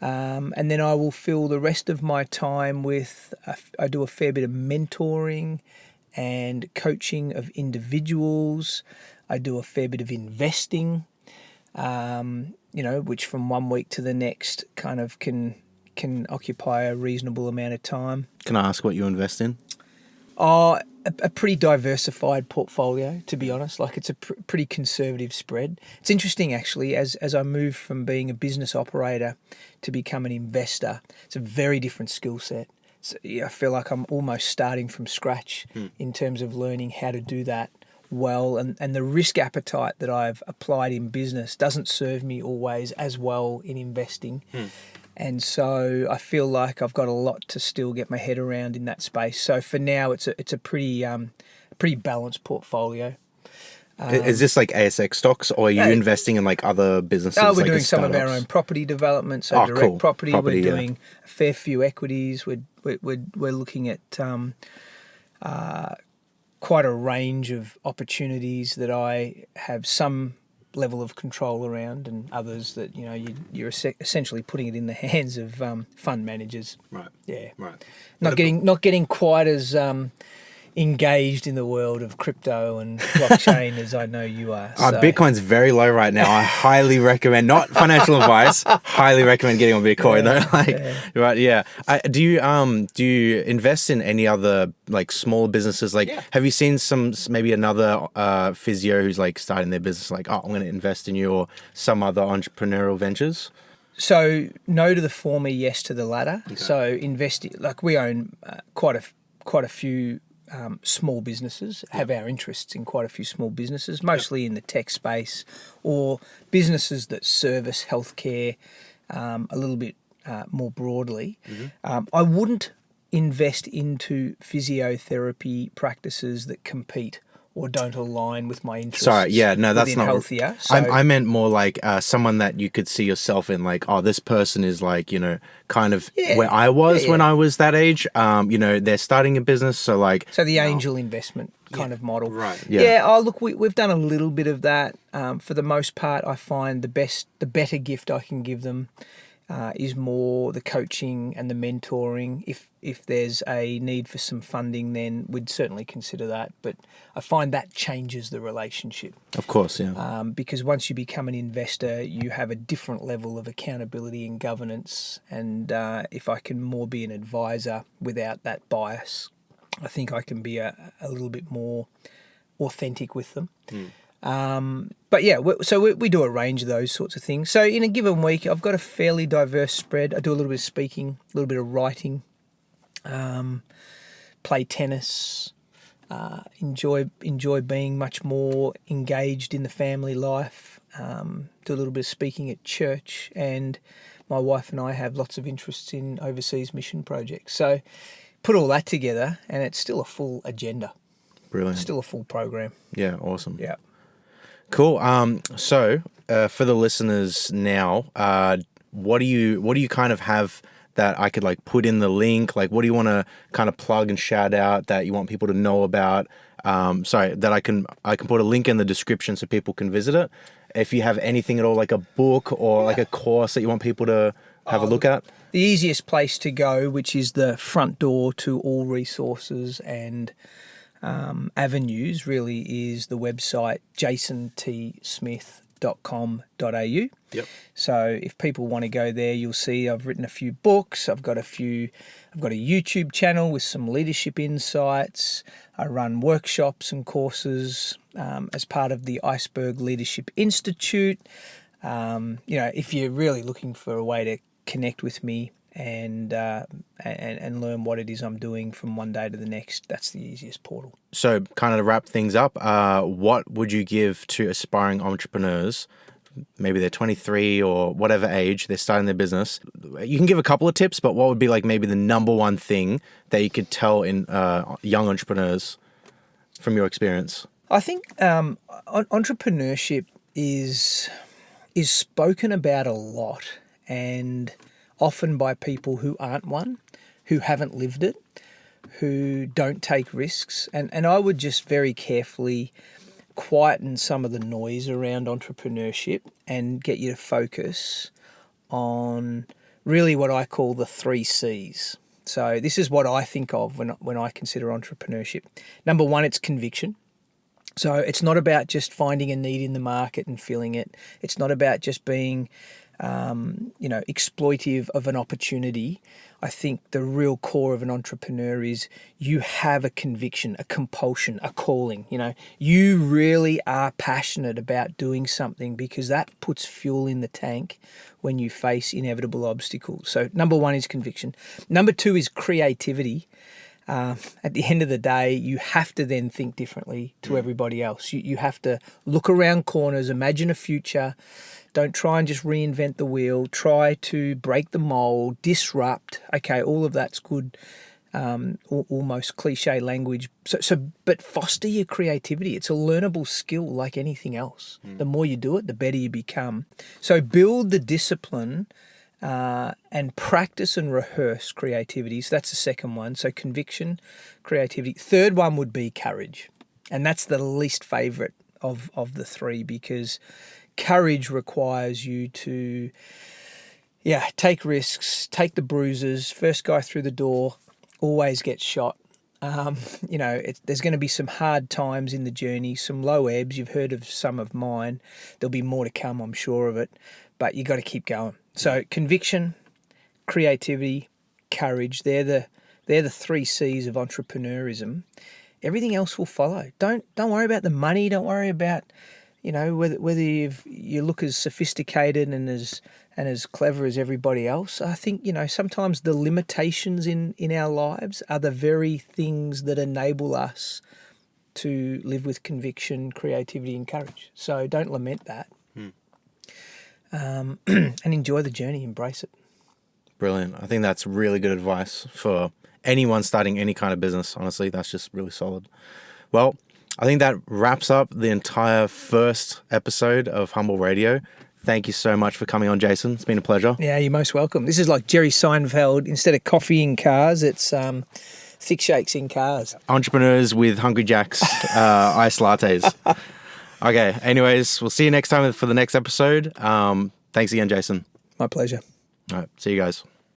S2: And then I will fill the rest of my time with, I do a fair bit of mentoring and coaching of individuals. I do a fair bit of investing, which from one week to the next kind of can occupy a reasonable amount of time.
S1: Can I ask what you invest in?
S2: A pretty diversified portfolio, to be honest. Like it's a pretty conservative spread. It's interesting, actually, as I move from being a business operator to become an investor, it's a very different skill set. So, I feel like I'm almost starting from scratch in terms of learning how to do that well. And the risk appetite that I've applied in business doesn't serve me always as well in investing. And so I feel like I've got a lot to still get my head around in that space. So for now, it's a pretty balanced portfolio.
S1: Is this like ASX stocks, or are you investing in like other businesses?
S2: We're
S1: like
S2: doing some of our own property development, so direct
S1: cool.
S2: property. We're doing a fair few equities. We're looking at quite a range of opportunities that I have some level of control around, and others that you're essentially putting it in the hands of fund managers.
S1: Right.
S2: Yeah.
S1: Right.
S2: Not getting quite as engaged in the world of crypto and blockchain as I know you are. So.
S1: Bitcoin's very low right now. I highly recommend, not financial advice, highly recommend getting on Bitcoin though. Right, yeah. Do you invest in any other like small businesses? Like, have you seen maybe another physio who's like starting their business, like, I'm going to invest in you, or some other entrepreneurial ventures?
S2: So no to the former, yes to the latter. Okay. So we own quite a few small businesses, have our interests in quite a few small businesses, mostly in the tech space, or businesses that service healthcare, a little bit more broadly, I wouldn't invest into physiotherapy practices that compete or don't align with my interests.
S1: Sorry, yeah, no, that's
S2: within
S1: not
S2: healthier.
S1: I meant more like someone that you could see yourself in, like, oh, this person is like, kind of where I was when I was that age. They're starting a business, so like.
S2: So the angel investment kind of model.
S1: Right.
S2: Yeah.
S1: Yeah.
S2: Oh, look, we've done a little bit of that. For the most part, I find the better gift I can give them is more the coaching and the mentoring. If there's a need for some funding, then we'd certainly consider that. But I find that changes the relationship.
S1: Of course, yeah.
S2: Because once you become an investor, you have a different level of accountability and governance. And if I can more be an advisor without that bias, I think I can be a little bit more authentic with them. But yeah, we do a range of those sorts of things. So in a given week, I've got a fairly diverse spread. I do a little bit of speaking, a little bit of writing, play tennis, enjoy being much more engaged in the family life, do a little bit of speaking at church, and my wife and I have lots of interests in overseas mission projects. So put all that together and it's still a full agenda.
S1: Brilliant.
S2: Still a full program.
S1: Yeah, awesome.
S2: Yeah.
S1: Cool. So for the listeners now, what do you kind of have that I could like put in the link? Like, what do you want to kind of plug and shout out that you want people to know about? That I can put a link in the description so people can visit it. If you have anything at all, like a book or like a course that you want people to have a look at.
S2: The easiest place to go, which is the front door to all resources and avenues, really is the website jasontsmith.com.au.
S1: Yep.
S2: So if people want to go there, you'll see I've written a few books. I've got a YouTube channel with some leadership insights. I run workshops and courses as part of the Iceberg Leadership Institute. If you're really looking for a way to connect with me and learn what it is I'm doing from one day to the next, that's the easiest portal.
S1: So kind of to wrap things up, what would you give to aspiring entrepreneurs? Maybe they're 23 or whatever age, they're starting their business. You can give a couple of tips, but what would be like maybe the number one thing that you could tell in young entrepreneurs from your experience?
S2: I think entrepreneurship is spoken about a lot, and often by people who aren't one, who haven't lived it, who don't take risks. And I would just very carefully quieten some of the noise around entrepreneurship and get you to focus on really what I call the 3 C's. So this is what I think of when I consider entrepreneurship. Number one, it's conviction. So it's not about just finding a need in the market and filling it. It's not about just being exploitive of an opportunity. I think the real core of an entrepreneur is you have a conviction, a compulsion, a calling. You really are passionate about doing something because that puts fuel in the tank when you face inevitable obstacles. So number one is conviction. Number two is creativity. At the end of the day, you have to then think differently to everybody else. You have to look around corners, imagine a future. Don't try and just reinvent the wheel. Try to break the mold, disrupt. Okay, all of that's good, almost cliche language. But foster your creativity. It's a learnable skill like anything else. The more you do it, the better you become. So build the discipline and practice and rehearse creativity. So that's the second one. So conviction, creativity. Third one would be courage. And that's the least favourite of the 3 because courage requires you to, take risks, take the bruises. First guy through the door always gets shot. There's going to be some hard times in the journey, some low ebbs. You've heard of some of mine. There'll be more to come, I'm sure of it. But you got to keep going. So conviction, creativity, courage, they're the 3 C's of entrepreneurism. Everything else will follow. Don't worry about the money. Don't worry about whether you look as sophisticated and as clever as everybody else. I think sometimes the limitations in our lives are the very things that enable us to live with conviction, creativity, and courage. So don't lament that. And enjoy the journey, embrace it.
S1: Brilliant. I think that's really good advice for anyone starting any kind of business. Honestly, that's just really solid. Well, I think that wraps up the entire first episode of Humble Radio. Thank you so much for coming on, Jason. It's been a pleasure.
S2: Yeah, you're most welcome. This is like Jerry Seinfeld. Instead of coffee in cars, it's thick shakes in cars.
S1: Entrepreneurs with Hungry Jack's iced lattes. Okay, anyways, we'll see you next time for the next episode. Thanks again, Jason.
S2: My pleasure.
S1: All right, see you guys.